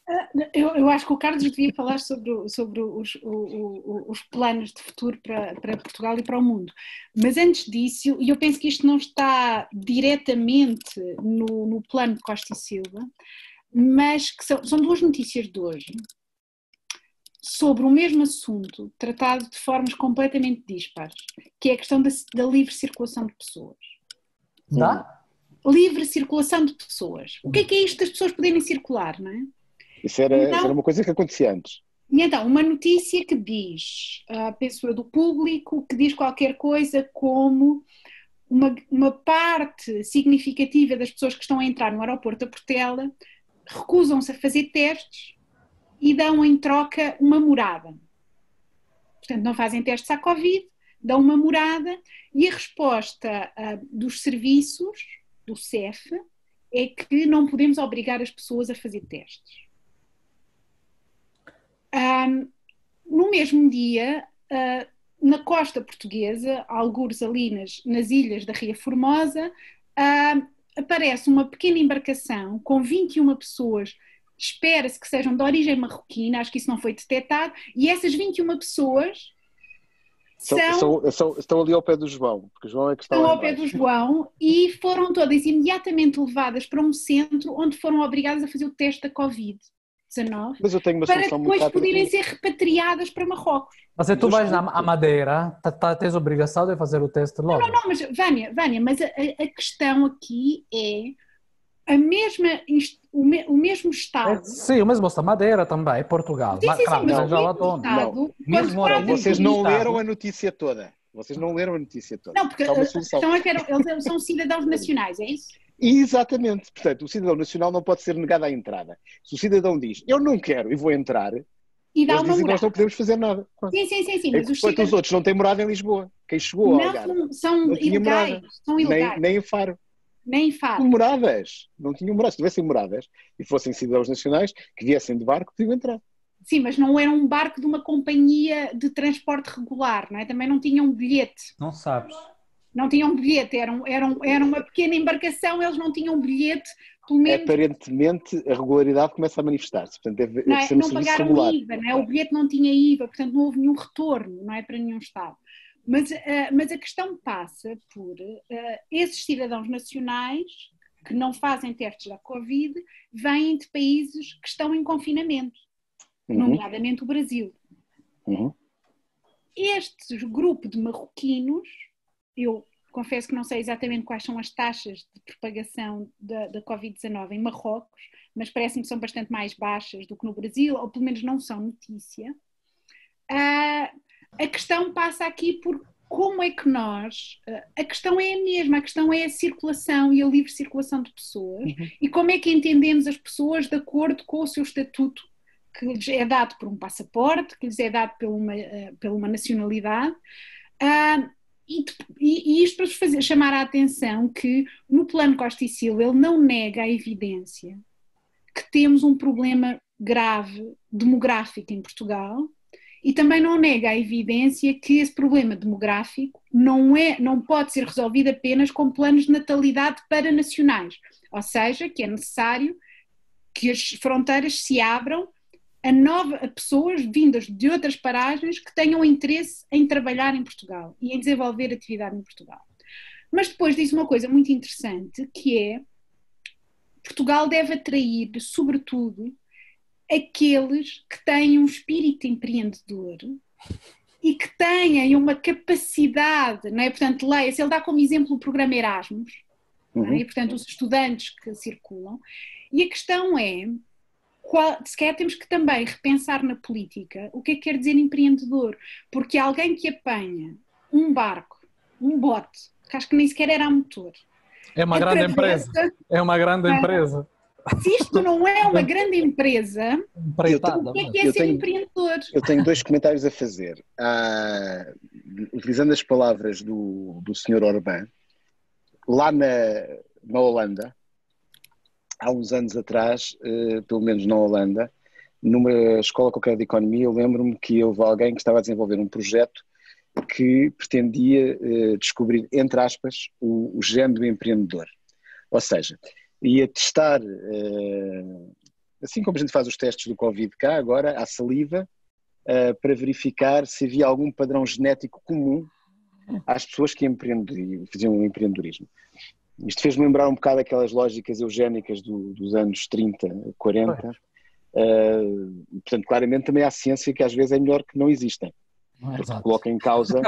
Eu acho que o Carlos devia falar sobre os planos de futuro para Portugal e para o mundo. Mas antes disso, e eu penso que isto não está diretamente no plano de Costa e Silva, mas que são duas notícias de hoje. sobre o mesmo assunto, tratado de formas completamente dispares, que é a questão da livre circulação de pessoas. Da? Livre circulação de pessoas. O que é isto das pessoas poderem circular, não é? Isso era uma coisa que acontecia antes. E então, uma notícia que diz, penso eu, do público, que diz qualquer coisa como uma parte significativa das pessoas que estão a entrar no aeroporto da Portela recusam-se a fazer testes e dão em troca uma morada. Portanto, não fazem testes à Covid, dão uma morada e a resposta dos serviços, do CEF, é que não podemos obrigar as pessoas a fazer testes. No mesmo dia, na costa portuguesa, algures ali nas ilhas da Ria Formosa, aparece uma pequena embarcação com 21 pessoas, espera-se que sejam de origem marroquina, acho que isso não foi detectado, e essas 21 pessoas estão ali ao pé do João, porque o João é que está estão lá ao pé do João e foram todas imediatamente levadas para um centro onde foram obrigadas a fazer o teste da Covid-19 Mas eu tenho uma para solução muito depois rápida poderem ser repatriadas para Marrocos. Mas se tu vais à Madeira, tens obrigação de fazer o teste logo. Não, mas Vânia, mas a questão aqui é o mesmo Estado. Sim, o mesmo está Madeira também, Portugal. Sim, Claro, mas já o mesmo lá estão. Estado, Mesmo quando Vocês não Estado. leram a notícia toda. Vocês não leram a notícia toda. Não, porque a questão é que eles são cidadãos nacionais, é isso? Exatamente. Portanto, o cidadão nacional não pode ser negado à entrada. Se o cidadão diz, eu não quero e vou entrar, E dá eles uma dizem, nós morada. não podemos fazer nada. Sim, mas Enquanto os outros não têm morada em Lisboa. Quem chegou ao Algarve não são não tinha ilegais. morada. São ilegais. Nem em Faro. Nem em Faro. Moradas. Não tinham moradas. Se tivessem moradas e fossem cidadãos nacionais, que viessem de barco, podiam entrar. Sim, mas não era um barco de uma companhia de transporte regular, não é? Também não tinham bilhete. Não sabes. Não tinham bilhete, era uma pequena embarcação, eles não tinham bilhete, pelo menos... Aparentemente, a regularidade começa a manifestar-se. Portanto, deve ser um não serviço pagaram regular. IVA, não é? O bilhete não tinha IVA, portanto não houve nenhum retorno, não é, para nenhum Estado. Mas a questão passa por esses cidadãos nacionais que não fazem testes da Covid vêm de países que estão em confinamento, nomeadamente o Brasil. Este grupo de marroquinos, eu confesso que não sei exatamente quais são as taxas de propagação da Covid-19 em Marrocos, mas parece-me que são bastante mais baixas do que no Brasil, ou pelo menos não são notícia. A questão passa aqui por como é que a questão é a mesma, a questão é a circulação e a livre circulação de pessoas, e como é que entendemos as pessoas de acordo com o seu estatuto, que lhes é dado por um passaporte, que lhes é dado por uma nacionalidade, e isto para vos chamar a atenção que no plano Costa e Silva ele não nega a evidência que temos um problema grave demográfico em Portugal, e também não nega a evidência que esse problema demográfico não pode ser resolvido apenas com planos de natalidade para nacionais, ou seja, que é necessário que as fronteiras se abram a pessoas vindas de outras paragens que tenham interesse em trabalhar em Portugal e em desenvolver atividade em Portugal. Mas depois diz uma coisa muito interessante, que é Portugal deve atrair, sobretudo, aqueles que têm um espírito empreendedor e que têm uma capacidade, não é? Portanto, leia-se, ele dá como exemplo o programa Erasmus, não é? E, portanto, os estudantes que circulam, e a questão é, se calhar temos que também repensar na política o que é que quer dizer empreendedor, porque alguém que apanha um barco, um bote, que acho que nem sequer era a motor. É uma grande empresa. É uma grande empresa. Se isto não é uma grande empresa, o que é ser empreendedor? Eu tenho dois comentários a fazer. Utilizando as palavras do Sr. Orbán, lá na Holanda, há uns anos atrás, pelo menos na Holanda, numa escola qualquer de economia, eu lembro-me que houve alguém que estava a desenvolver um projeto que pretendia descobrir, entre aspas, o gene do empreendedor. Ou seja, ia testar, assim como a gente faz os testes do Covid cá, agora, à saliva, para verificar se havia algum padrão genético comum às pessoas que faziam empreendedorismo. Isto fez-me lembrar um bocado aquelas lógicas eugénicas dos anos 30, 40, Portanto, claramente também há ciência que às vezes é melhor que não existem, porque coloca em causa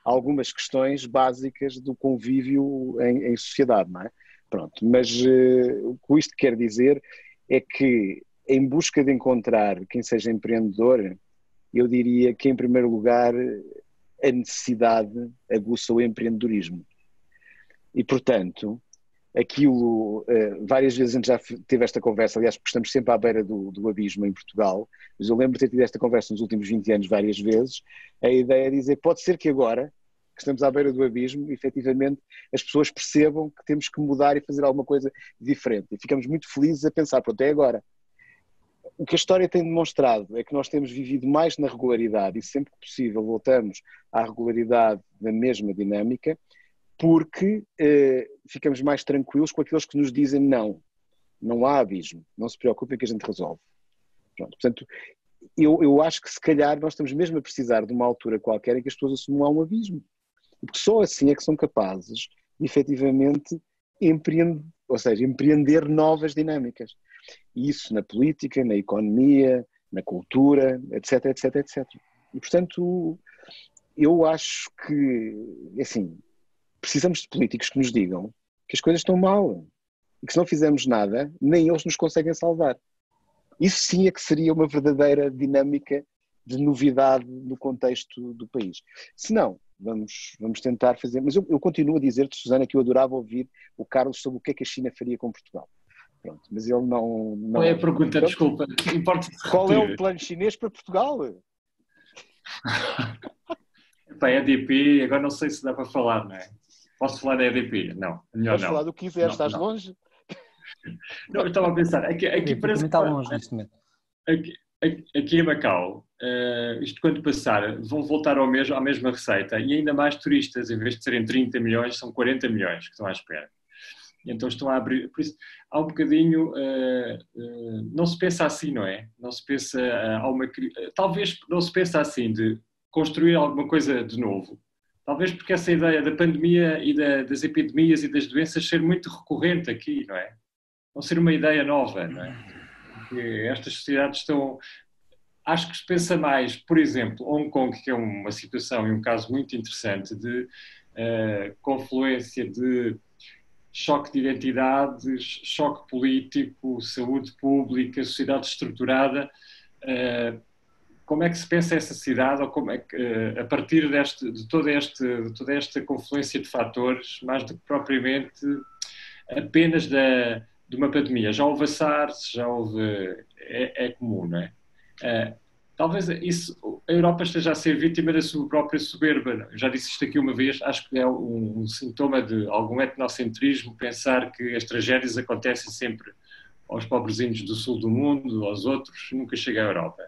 algumas questões básicas do convívio em sociedade, não é? Pronto, mas o que isto quer dizer é que, em busca de encontrar quem seja empreendedor, eu diria que, em primeiro lugar, a necessidade aguça o empreendedorismo. E, portanto, aquilo, várias vezes a gente já teve esta conversa, aliás, porque estamos sempre à beira do abismo em Portugal, mas eu lembro de ter tido esta conversa nos últimos 20 anos várias vezes, a ideia é dizer, pode ser que agora, que estamos à beira do abismo, efetivamente as pessoas percebam que temos que mudar e fazer alguma coisa diferente. E ficamos muito felizes a pensar, pronto, é agora. O que a história tem demonstrado é que nós temos vivido mais na regularidade e sempre que possível voltamos à regularidade da mesma dinâmica, porque ficamos mais tranquilos com aqueles que nos dizem não há abismo, não se preocupem que a gente resolve. Pronto, portanto, eu acho que se calhar nós estamos mesmo a precisar de uma altura qualquer em que as pessoas assumam um abismo. Porque só assim é que são capazes de efetivamente empreender novas dinâmicas. E isso na política, na economia, na cultura, etc, etc, etc. E portanto, eu acho que, assim, precisamos de políticos que nos digam que as coisas estão mal e que se não fizermos nada, nem eles nos conseguem salvar. Isso sim é que seria uma verdadeira dinâmica de novidade no contexto do país. Se não, vamos tentar fazer... Mas eu continuo a dizer-te, Susana, que eu adorava ouvir o Carlos sobre o que é que a China faria com Portugal. Pronto, mas ele não... Qual é a pergunta? Então, desculpa. Qual é o plano chinês para Portugal? Epá, EDP, agora não sei se dá para falar, não é? Posso falar da EDP? Não, melhor Podes não. falar do que quiseres, estás longe? Não, eu estava a pensar, aqui parece que está longe neste momento. Aqui em Macau, isto quando passar, vão voltar à mesma receita e ainda mais turistas, em vez de serem 30 milhões, são 40 milhões que estão à espera. Então estão a abrir, por isso há um bocadinho, não se pensa assim, não é? Não se pensa, talvez não se pensa assim de construir alguma coisa de novo. Talvez porque essa ideia da pandemia e das epidemias e das doenças ser muito recorrente aqui, não é? Não ser uma ideia nova, não é? Porque estas sociedades estão... Acho que se pensa mais, por exemplo, Hong Kong, que é uma situação e um caso muito interessante de confluência de choque de identidades, choque político, saúde pública, sociedade estruturada. Como é que se pensa essa cidade, ou como é que, a partir de toda esta confluência de fatores, mais do que propriamente apenas de uma pandemia? Já houve a SARS, já houve... É comum, não é? Talvez isso, a Europa esteja a ser vítima da sua própria soberba. Eu já disse isto aqui uma vez, acho que é um sintoma de algum etnocentrismo pensar que as tragédias acontecem sempre aos pobrezinhos do sul do mundo, aos outros, nunca chega à Europa.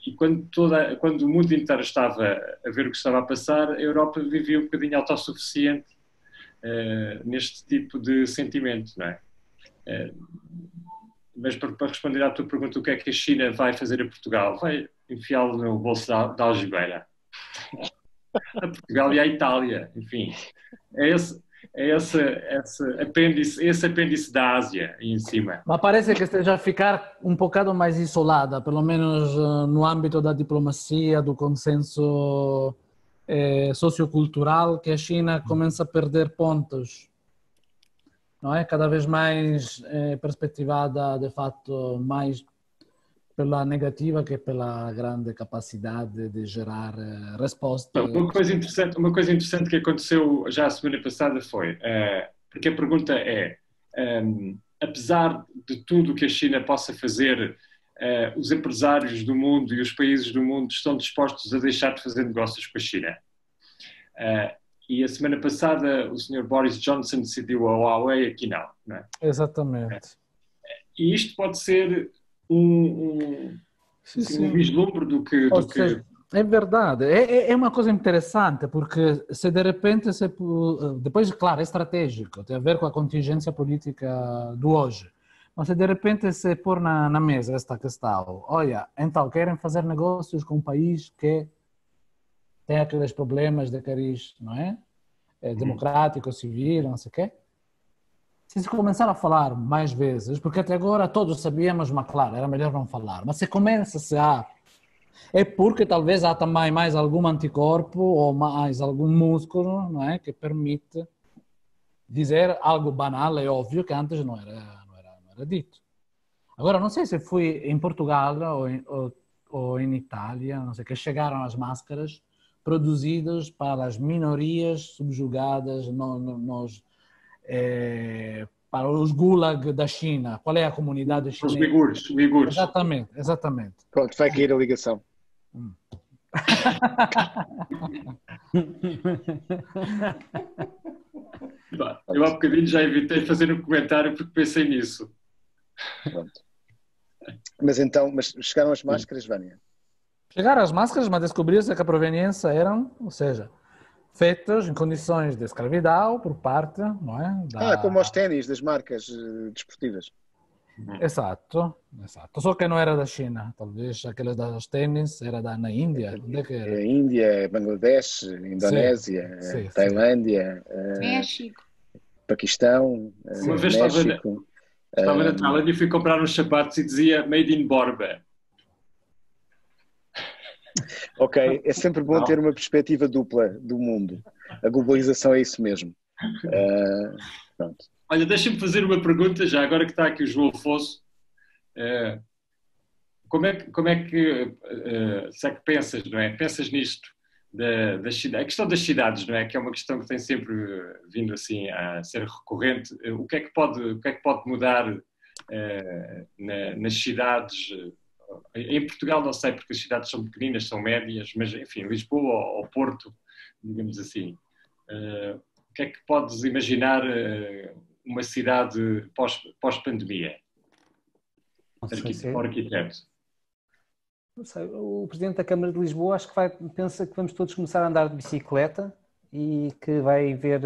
E quando o mundo inteiro estava a ver o que estava a passar, a Europa vivia um bocadinho autossuficiente neste tipo de sentimento, não é? Mas para responder à tua pergunta, o que é que a China vai fazer a Portugal? Vai enfiá-lo no bolso da algibeira. A Portugal e à Itália, enfim. É esse apêndice da Ásia aí em cima. Mas parece que esteja a ficar um bocado mais isolada, pelo menos no âmbito da diplomacia, do consenso sociocultural, que a China começa a perder pontos. Não é? Cada vez mais perspectivada, de facto, mais pela negativa que pela grande capacidade de gerar resposta. Uma coisa interessante que aconteceu já a semana passada foi, porque a pergunta é, apesar de tudo o que a China possa fazer, os empresários do mundo e os países do mundo estão dispostos a deixar de fazer negócios com a China. E a semana passada o Sr. Boris Johnson decidiu a Huawei, aqui não é? Exatamente. E isto pode ser um vislumbre do que... É verdade, é uma coisa interessante, porque se de repente, depois, claro, é estratégico, tem a ver com a contingência política do hoje, mas se de repente se pôr na mesa esta questão, olha, então querem fazer negócios com um país que tem aqueles problemas de cariz, não é? Democrático, civil, não sei o quê. se começar a falar mais vezes, porque até agora todos sabíamos, mas claro, era melhor não falar, mas se começa-se a... É porque talvez há também mais algum anticorpo ou mais algum músculo, não é, que permite dizer algo banal e óbvio que antes não era dito. Agora, não sei se foi em Portugal ou em Itália, não sei, que chegaram as máscaras produzidas para as minorias subjugadas para os gulag da China. Qual é a comunidade chinesa? Os uigures. Exatamente. Pronto, vai cair a ligação. Eu há bocadinho já evitei fazer um comentário porque pensei nisso. Pronto. Mas chegaram as máscaras, Vânia? Chegaram as máscaras, mas descobriu-se que a proveniência eram, ou seja, feitas em condições de escravidão por parte, não é? Como os ténis das marcas desportivas. Exato. Só que não era da China, talvez aquelas das ténis era na Índia. Onde é que era? Índia, Bangladesh, Indonésia, sim, Tailândia, México. Paquistão, Uma vez México. Estava na Tailândia e fui comprar uns sapatos e dizia Made in Borba. Ok, é sempre bom ter uma perspectiva dupla do mundo. A globalização é isso mesmo. Pronto. Olha, deixa-me fazer uma pergunta, já agora que está aqui o João Afonso. Como é que se é que pensas, não é? Pensas nisto, a questão das cidades, não é? Que é uma questão que tem sempre vindo assim a ser recorrente. O que é que pode mudar nas cidades? Em Portugal não sei, porque as cidades são pequeninas, são médias, mas enfim, Lisboa ou Porto, digamos assim. O que é que podes imaginar uma cidade pós-pandemia? Arquiteto. Não sei, o Presidente da Câmara de Lisboa acho que pensa que vamos todos começar a andar de bicicleta e que vai haver...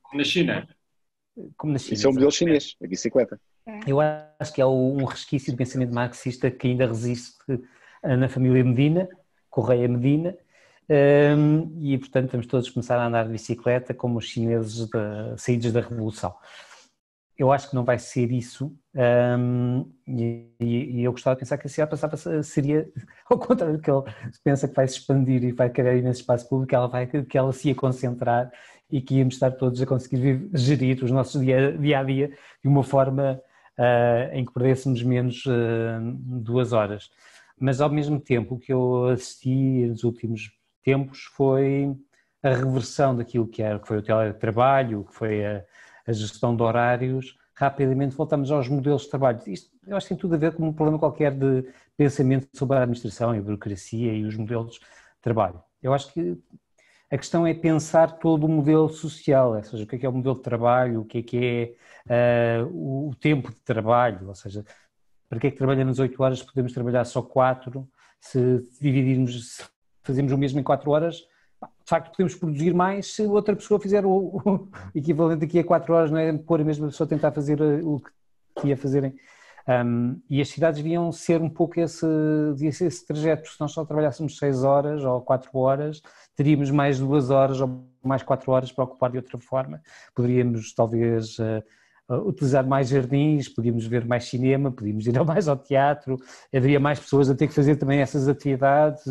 Como na China. Isso é o modelo chinês, a bicicleta. Eu acho que é um resquício de pensamento marxista que ainda resiste na família Medina, Correia Medina, e portanto vamos todos começar a andar de bicicleta como os chineses saídos da Revolução. Eu acho que não vai ser isso, e eu gostava de pensar que a cidade seria ao contrário, que ele pensa que vai se expandir e vai criar nesse espaço público, que ela se ia concentrar e que íamos estar todos a conseguir gerir os nossos dia a dia de uma forma em que perdêssemos menos 2 horas. Mas ao mesmo tempo o que eu assisti nos últimos tempos foi a reversão daquilo que foi o teletrabalho, que foi a gestão de horários. Rapidamente voltamos aos modelos de trabalho. Isto eu acho que tem tudo a ver com um problema qualquer de pensamento sobre a administração e a burocracia e os modelos de trabalho. Eu acho que a questão é pensar todo o modelo social, ou seja, o que é o modelo de trabalho, o que é o tempo de trabalho, ou seja, para que é que trabalhamos 8 horas, podemos trabalhar só 4, se dividirmos, se fazemos o mesmo em 4 horas, de facto podemos produzir mais se outra pessoa fizer o equivalente aqui a 4 horas, não é pôr a mesma pessoa a tentar fazer o que ia fazerem. E as cidades deviam ser um pouco esse trajeto. Se nós só trabalhássemos 6 horas ou 4 horas, teríamos mais 2 horas ou mais 4 horas para ocupar de outra forma. Poderíamos talvez utilizar mais jardins, podíamos ver mais cinema, podíamos ir mais ao teatro, haveria mais pessoas a ter que fazer também essas atividades,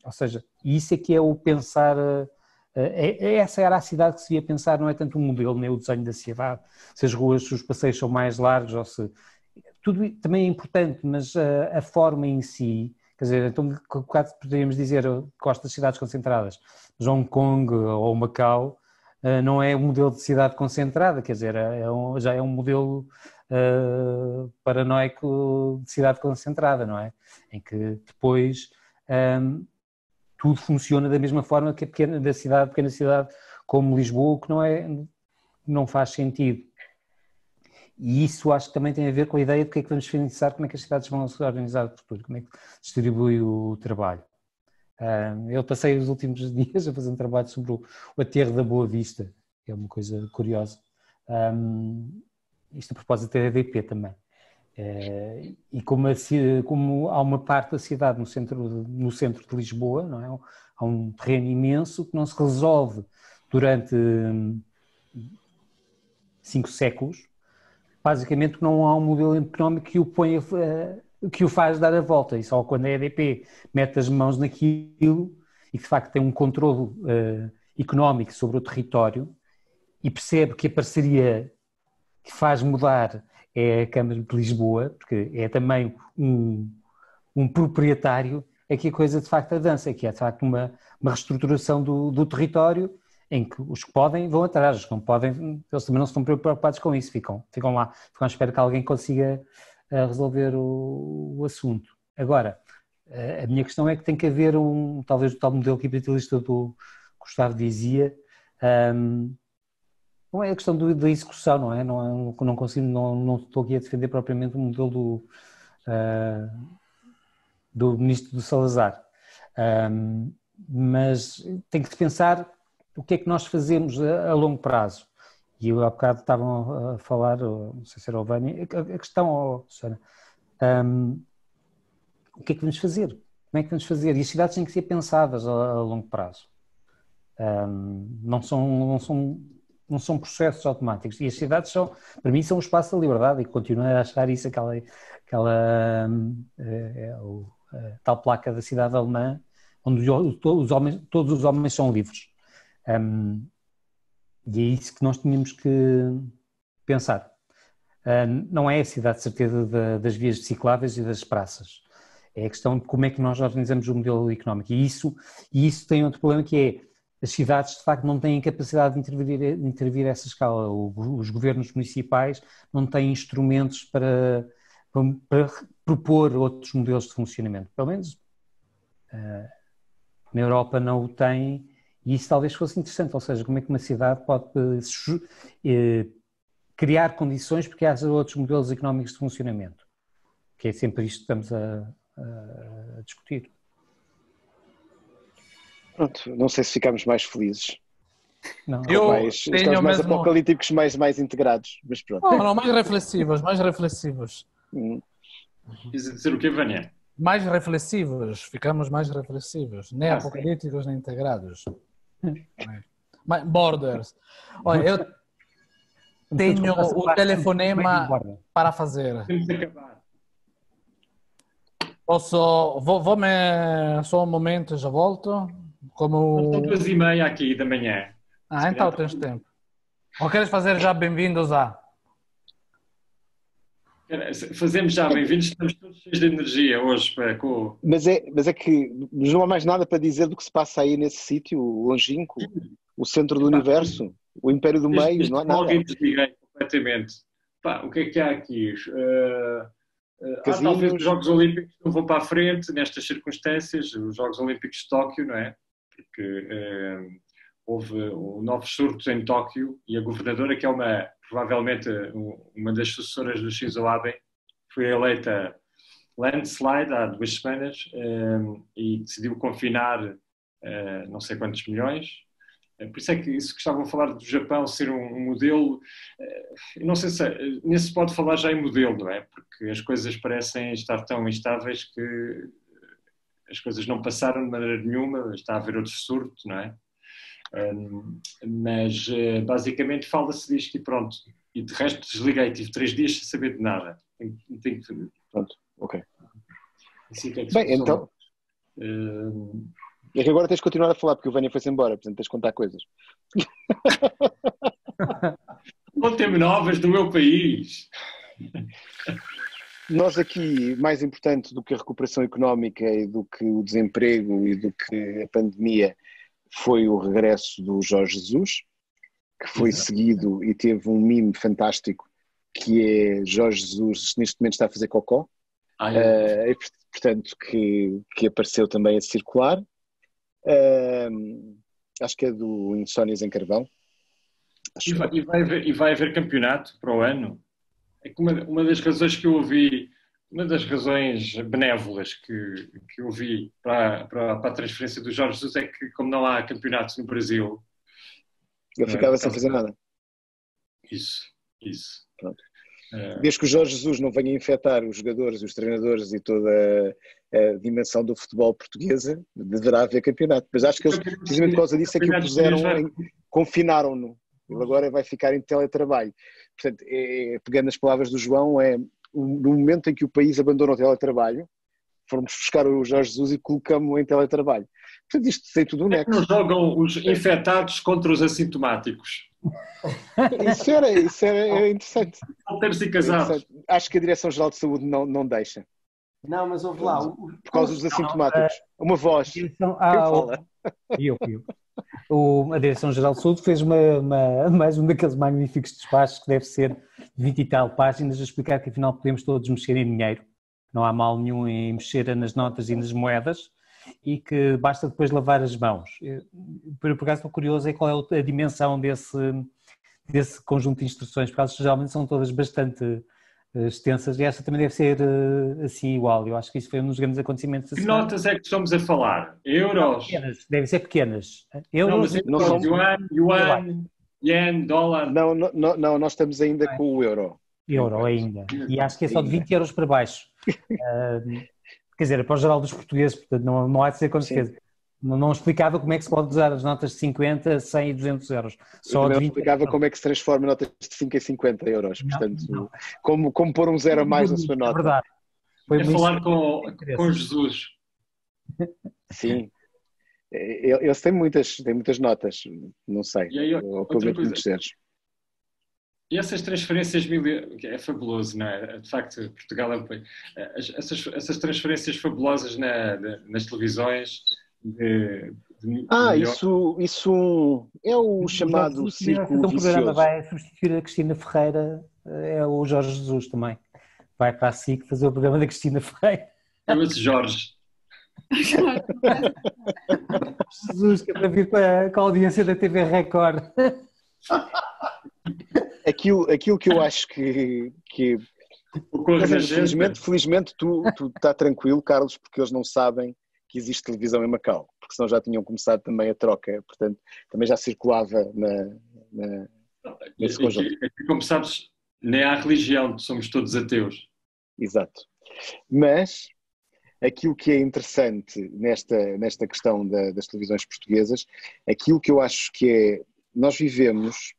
ou seja, isso é que é o pensar, essa era a cidade que se devia pensar, não é tanto o modelo nem o desenho da cidade, se as ruas, se os passeios são mais largos, ou se... Tudo também é importante, mas a forma em si, quer dizer, então poderíamos dizer que gosto das cidades concentradas, mas Hong Kong ou Macau não é um modelo de cidade concentrada, quer dizer, já é um modelo paranoico de cidade concentrada, não é? Em que depois tudo funciona da mesma forma que a pequena cidade como Lisboa, que não faz sentido. E isso acho que também tem a ver com a ideia de que é que vamos pensar, como é que as cidades vão se organizar no futuro, como é que se distribui o trabalho. Eu passei os últimos dias a fazer um trabalho sobre o aterro da Boa Vista, que é uma coisa curiosa. Isto a propósito da EDP também. E como há uma parte da cidade no centro de Lisboa, não é? Há um terreno imenso que não se resolve durante 5 séculos, basicamente não há um modelo económico que o ponha, que o faz dar a volta, e só quando a EDP mete as mãos naquilo e de facto tem um controle económico sobre o território e percebe que a parceria que faz mudar é a Câmara de Lisboa, porque é também um proprietário, é que a coisa de facto avança, que é de facto uma reestruturação do território em que os que podem vão atrás, os que não podem, eles também não estão preocupados com isso, ficam lá, ficam à espera que alguém consiga resolver o assunto. Agora, a minha questão é que tem que haver talvez o tal modelo capitalista do Gustavo dizia, não é a questão da execução, não é? Não consigo, não estou aqui a defender propriamente o modelo do ministro do Salazar, mas tem que se pensar o que é que nós fazemos a longo prazo. E eu há bocado estavam a falar, não sei se era o Vânia, a questão, Susana, o que é que vamos fazer? Como é que vamos fazer? E as cidades têm que ser pensadas a longo prazo. Não são processos automáticos. E as cidades são, para mim, são o espaço da liberdade e continuo a achar isso aquela tal placa da cidade alemã, onde todos os homens são livres. E é isso que nós tínhamos que pensar. Não é a cidade de certeza das vias cicláveis e das praças. É a questão de como é que nós organizamos o modelo económico. E isso tem outro problema, que é as cidades de facto não têm capacidade de intervir a essa escala. Os governos municipais não têm instrumentos para propor outros modelos de funcionamento. Pelo menos na Europa não o têm, e isso talvez fosse interessante, ou seja, como é que uma cidade pode criar condições para que haja outros modelos económicos de funcionamento, que é sempre isto que estamos a discutir. Pronto, não sei se ficamos mais felizes. Não. Estamos mais apocalípticos, mais integrados, mas pronto. Não, mais reflexivos. Quis dizer o quê, Vânia? Mais reflexivos, ficamos mais reflexivos, nem apocalípticos nem integrados. Borders. Olha, eu tenho o telefonema para fazer. Temos de acabar. Vou-me só um momento, já volto. São 2h30 aqui da manhã. Então tens tempo. Ou queres fazer já bem-vindos a? Fazemos já bem-vindos, estamos todos cheios de energia hoje. Mas é que não há mais nada para dizer do que se passa aí nesse sítio longínquo, o centro do universo, o império do meio, não há nada. Alguém desliguei completamente. O que há aqui? Talvez os Jogos Olímpicos não vão para a frente nestas circunstâncias, os Jogos Olímpicos de Tóquio, não é? Porque houve novos surtos em Tóquio e a governadora, que é provavelmente uma das sucessoras do Shinzo Abe, foi eleita landslide há 2 semanas e decidiu confinar não sei quantos milhões. Por isso é que isso que estavam a falar do Japão ser um modelo, não sei se nem se pode falar já em modelo, não é? Porque as coisas parecem estar tão instáveis que as coisas não passaram de maneira nenhuma, está a haver outro surto, não é? Mas basicamente fala-se disto e pronto. E de resto desliguei, tive 3 dias sem saber de nada. Tenho que... Pronto, ok. Assim que é que bem, então... É que agora tens de continuar a falar, porque o Vânia foi-se embora, portanto tens de contar coisas. Contem-me novas do meu país. Nós aqui, mais importante do que a recuperação económica e do que o desemprego e do que a pandemia, foi o regresso do Jorge Jesus, que foi seguido e teve um meme fantástico, que é Jorge Jesus neste momento está a fazer cocó, e, portanto que apareceu também a circular. Acho que é do Insónias em Carvão. E vai haver campeonato para o ano. É que uma das razões que eu ouvi, uma das razões benévolas que eu vi para a transferência do Jorge Jesus é que, como não há campeonatos no Brasil, ele ficava sem fazer nada. Isso. Pronto. Desde que o Jorge Jesus não venha infectar os jogadores, os treinadores e toda a dimensão do futebol portuguesa, deverá haver campeonato. Mas acho que eles, precisamente por causa disso, é que o puseram, confinaram-no. Ele agora vai ficar em teletrabalho. Portanto, pegando nas palavras do João, no momento em que o país abandona o teletrabalho, fomos buscar o Jorge Jesus e colocamos-o em teletrabalho. Portanto, isto tem tudo um nexo. Não jogam os infectados contra os assintomáticos. Isso era interessante. Solteiros e casados. Acho que a Direção-Geral de Saúde não deixa. Não, mas ouve lá. Por causa dos assintomáticos. Uma voz. A Direção-Geral de Saúde fez mais um daqueles magníficos despachos que deve ser 20 e tal páginas a explicar que afinal podemos todos mexer em dinheiro. Não há mal nenhum em mexer nas notas e nas moedas e que basta depois lavar as mãos. Por acaso estou curioso qual é a dimensão desse conjunto de instruções, porque elas geralmente são todas bastante extensas e esta também deve ser assim igual. Eu acho que isso foi um dos grandes acontecimentos. Que notas é que estamos a falar? Euros? Devem ser pequenas. Euros, não são... yuan, yen, dólar. Não, nós estamos ainda com o euro. Euro ainda. E acho que é só de 20 euros para baixo. Quer dizer, é para o geral dos portugueses, portanto não há de ser com certeza. Não explicava como é que se pode usar as notas de 50, 100 e 200 euros. Só não explicava como é que se transforma notas de 5 a 50 euros. Portanto, não. Como pôr um zero a mais na sua nota. É verdade. Foi falar com Jesus. Sim. Eles têm muitas notas, não sei. E aí, ou pelo menos muitos zeros. E essas transferências é fabuloso, não é? De facto, Portugal é um país. Essas transferências fabulosas nas televisões. Isso é o chamado círculo vicioso. O programa vai substituir a Cristina Ferreira, é o Jorge Jesus também. Vai para a SIC fazer o programa da Cristina Ferreira. Chama-se Jorge. Jesus, que é para vir com a audiência da TV Record. Aquilo que eu acho que felizmente tu está tranquilo, Carlos, porque eles não sabem que existe televisão em Macau, porque senão já tinham começado também a troca, portanto também já circulava nesse conjunto. Como sabes, nem há religião, somos todos ateus. Exato. Mas aquilo que é interessante nesta questão das televisões portuguesas, aquilo que eu acho que é, nós vivemos,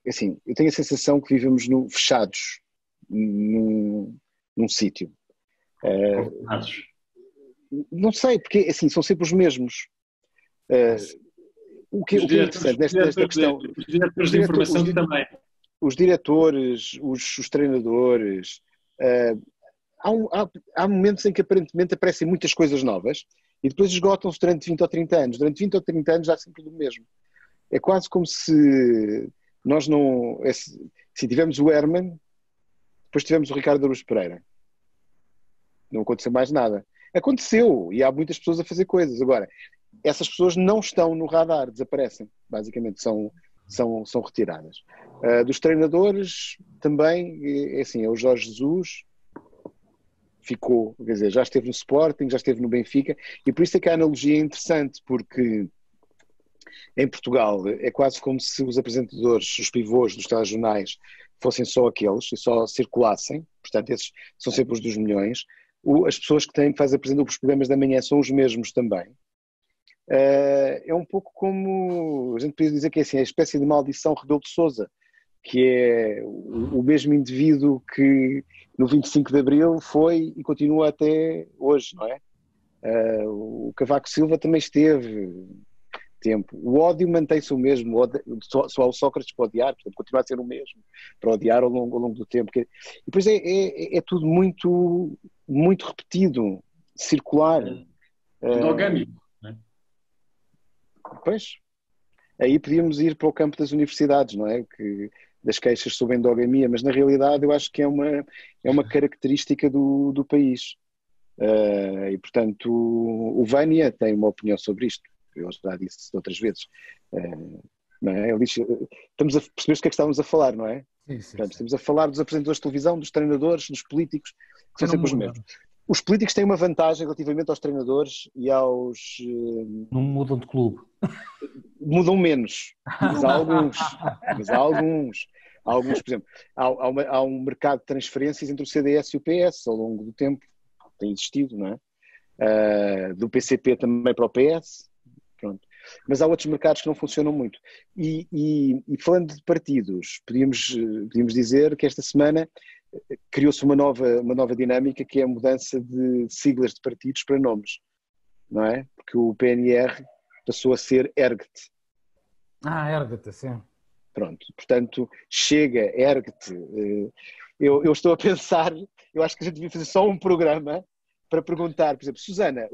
assim, eu tenho a sensação que vivemos fechados num sítio. Não sei, porque assim, são sempre os mesmos. O que é interessante nesta questão... Os diretores de informação também. Os diretores, os treinadores... Há momentos em que aparentemente aparecem muitas coisas novas e depois esgotam-se durante 20 ou 30 anos. Durante 20 ou 30 anos há sempre o mesmo. É quase como se nós não... Se tivemos o Herman, depois tivemos o Ricardo Araújo Pereira. Não aconteceu mais nada. Aconteceu, e há muitas pessoas a fazer coisas. Agora, essas pessoas não estão no radar, desaparecem, basicamente, são retiradas. Dos treinadores, também, é o Jorge Jesus ficou, quer dizer, já esteve no Sporting, já esteve no Benfica, e por isso é que a analogia é interessante, porque em Portugal é quase como se os apresentadores, os pivôs dos telejornais, fossem só aqueles, e só circulassem, portanto, esses são sempre os dos milhões. As pessoas que apresentam os programas da manhã são os mesmos também. É um pouco como, a gente podia dizer que é assim, a espécie de maldição Rebelo de Sousa, que é o mesmo indivíduo que no 25 de Abril foi e continua até hoje, não é? O Cavaco Silva também esteve tempo. O ódio mantém-se o mesmo, só há o Sócrates para odiar, portanto continua a ser o mesmo, para odiar ao longo do tempo. E depois é tudo muito, muito repetido, circular. Endogâmico, não é? Pois, aí podíamos ir para o campo das universidades, não é? Das queixas sobre a endogamia, mas na realidade eu acho que é uma característica do país. E portanto o Vânia tem uma opinião sobre isto. Eu já disse outras vezes, não é? Ele diz, estamos a perceber o que é que estávamos a falar, não é? Sim. Portanto, estamos a falar dos apresentadores de televisão, dos treinadores, dos políticos, que são sempre os mesmos. Os políticos têm uma vantagem relativamente aos treinadores e aos... Não mudam de clube. Mudam menos, mas há alguns. Por exemplo, há um mercado de transferências entre o CDS e o PS ao longo do tempo, tem existido, não é? Do PCP também para o PS. Pronto. mas há outros mercados que não funcionam muito. E falando de partidos, podíamos dizer que esta semana criou-se uma nova dinâmica, que é a mudança de siglas de partidos para nomes, não é? Porque o PNR passou a ser ERGT. Ergue-te, sim. Pronto, portanto, chega, ergue-te. Eu estou a pensar, eu acho que a gente devia fazer só um programa para perguntar, por exemplo, Susana,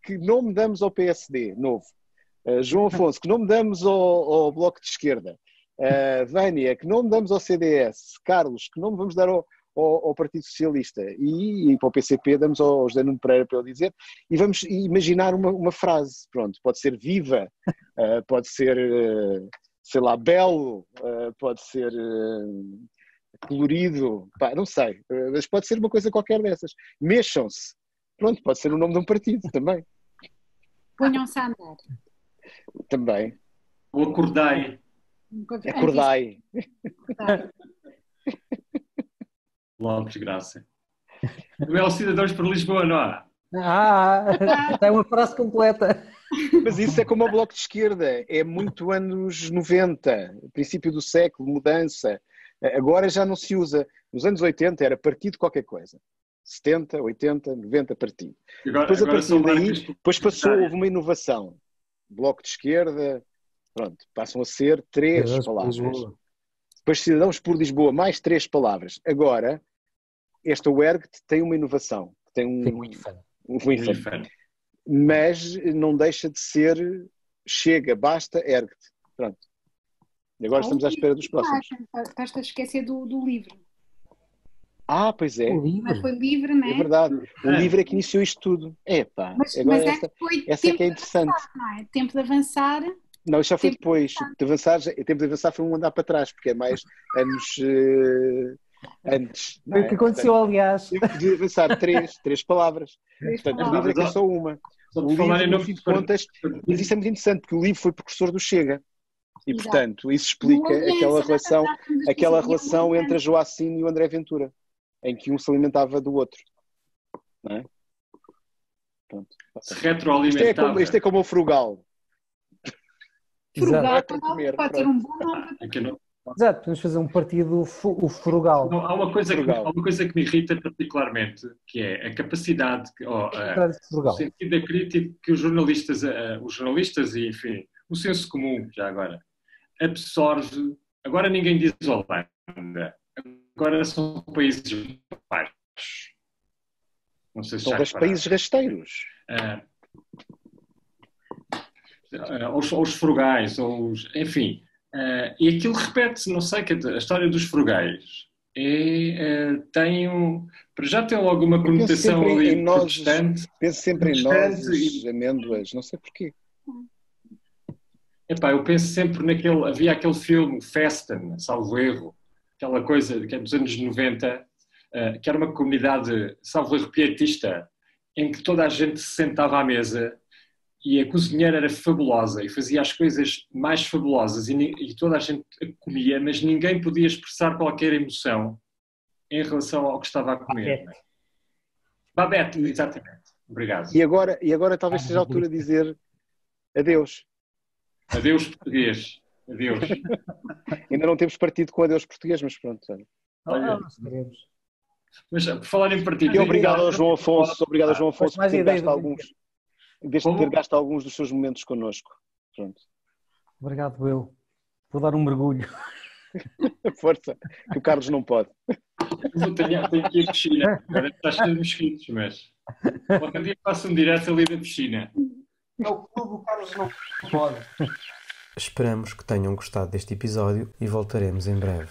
que nome damos ao PSD novo? João Afonso, que nome damos ao Bloco de Esquerda? Vânia, que nome damos ao CDS? Carlos, que nome vamos dar ao Partido Socialista? E para o PCP damos ao José Nuno Pereira para ele dizer, e vamos imaginar uma frase, pronto, pode ser viva, pode ser... sei lá, belo, pode ser colorido, pá, não sei, mas pode ser uma coisa qualquer dessas. Mexam-se. Pronto, pode ser o nome de um partido também. Ponham-se a andar. Também. Ou acordai. Acordai. Logo, desgraça. Não é o Cidadãos por Lisboa, não há? Tem uma frase completa. Mas isso é como o Bloco de Esquerda, é muito anos 90, princípio do século, mudança. Agora já não se usa. Nos anos 80 era partido qualquer coisa. 70, 80, 90 partido. Depois a partir daí, depois houve uma inovação. Bloco de Esquerda, pronto, passam a ser 3 palavras. Depois Cidadãos por Lisboa, mais 3 palavras. Agora, esta UERGT tem uma inovação. Tem um infame. Mas não deixa de ser chega, basta, ergue-te. Pronto. E agora estamos à espera dos próximos. Estás a esquecer do livro. Pois é. Mas foi livre, não é? É verdade. O livro é que iniciou isto tudo. Mas essa é que é interessante. Não é? Tempo de avançar. Não, isso já foi depois. Tempo de avançar foi um andar para trás, porque é mais anos antes. Foi o que aconteceu, aliás. Tempo de avançar 3 palavras. Portanto, o livro é que é só uma. O livro, no fim de contas, mas isso é muito interessante, porque o livro foi precursor do Chega. E, portanto, isso explica aquela relação entre a Joacine e o André Ventura, em que um se alimentava do outro. Não é? Pronto. Se retroalimentava. Isto é como o frugal. Frugal pode ter um bom nome. Exato, podemos fazer um partido o frugal. Há uma coisa que me irrita particularmente, que é a capacidade, o sentido da crítica que os jornalistas e, enfim, o senso comum, já agora, absorve. Agora ninguém diz Holanda. Agora são países baixos. Não sei se são países rasteiros. Os frugais, enfim. E aquilo repete-se, não sei, que a história dos frugais já tem logo uma conotação ali protestante. Penso sempre em nozes, amêndoas, não sei porquê. Eu penso sempre havia aquele filme, Festen, salvo erro, aquela coisa que é dos anos 90, que era uma comunidade, salvo erro, pietista, em que toda a gente se sentava à mesa e a cozinheira era fabulosa e fazia as coisas mais fabulosas e toda a gente comia, mas ninguém podia expressar qualquer emoção em relação ao que estava a comer. Babette, exatamente. Obrigado. E agora talvez seja a altura de dizer adeus. Adeus português. Adeus. Ainda não temos partido com adeus português, mas pronto. Olha. Mas por falar em partido... E obrigado ao João Afonso, por ter gasto alguns dos seus momentos connosco. Pronto. Obrigado, Will. Vou dar um mergulho. Força, que o Carlos não pode. Tenho que ir à piscina. Agora está cheio de mosquitos, mas... Outro dia faço um direto ali da piscina. O Carlos não pode. Esperamos que tenham gostado deste episódio e voltaremos em breve.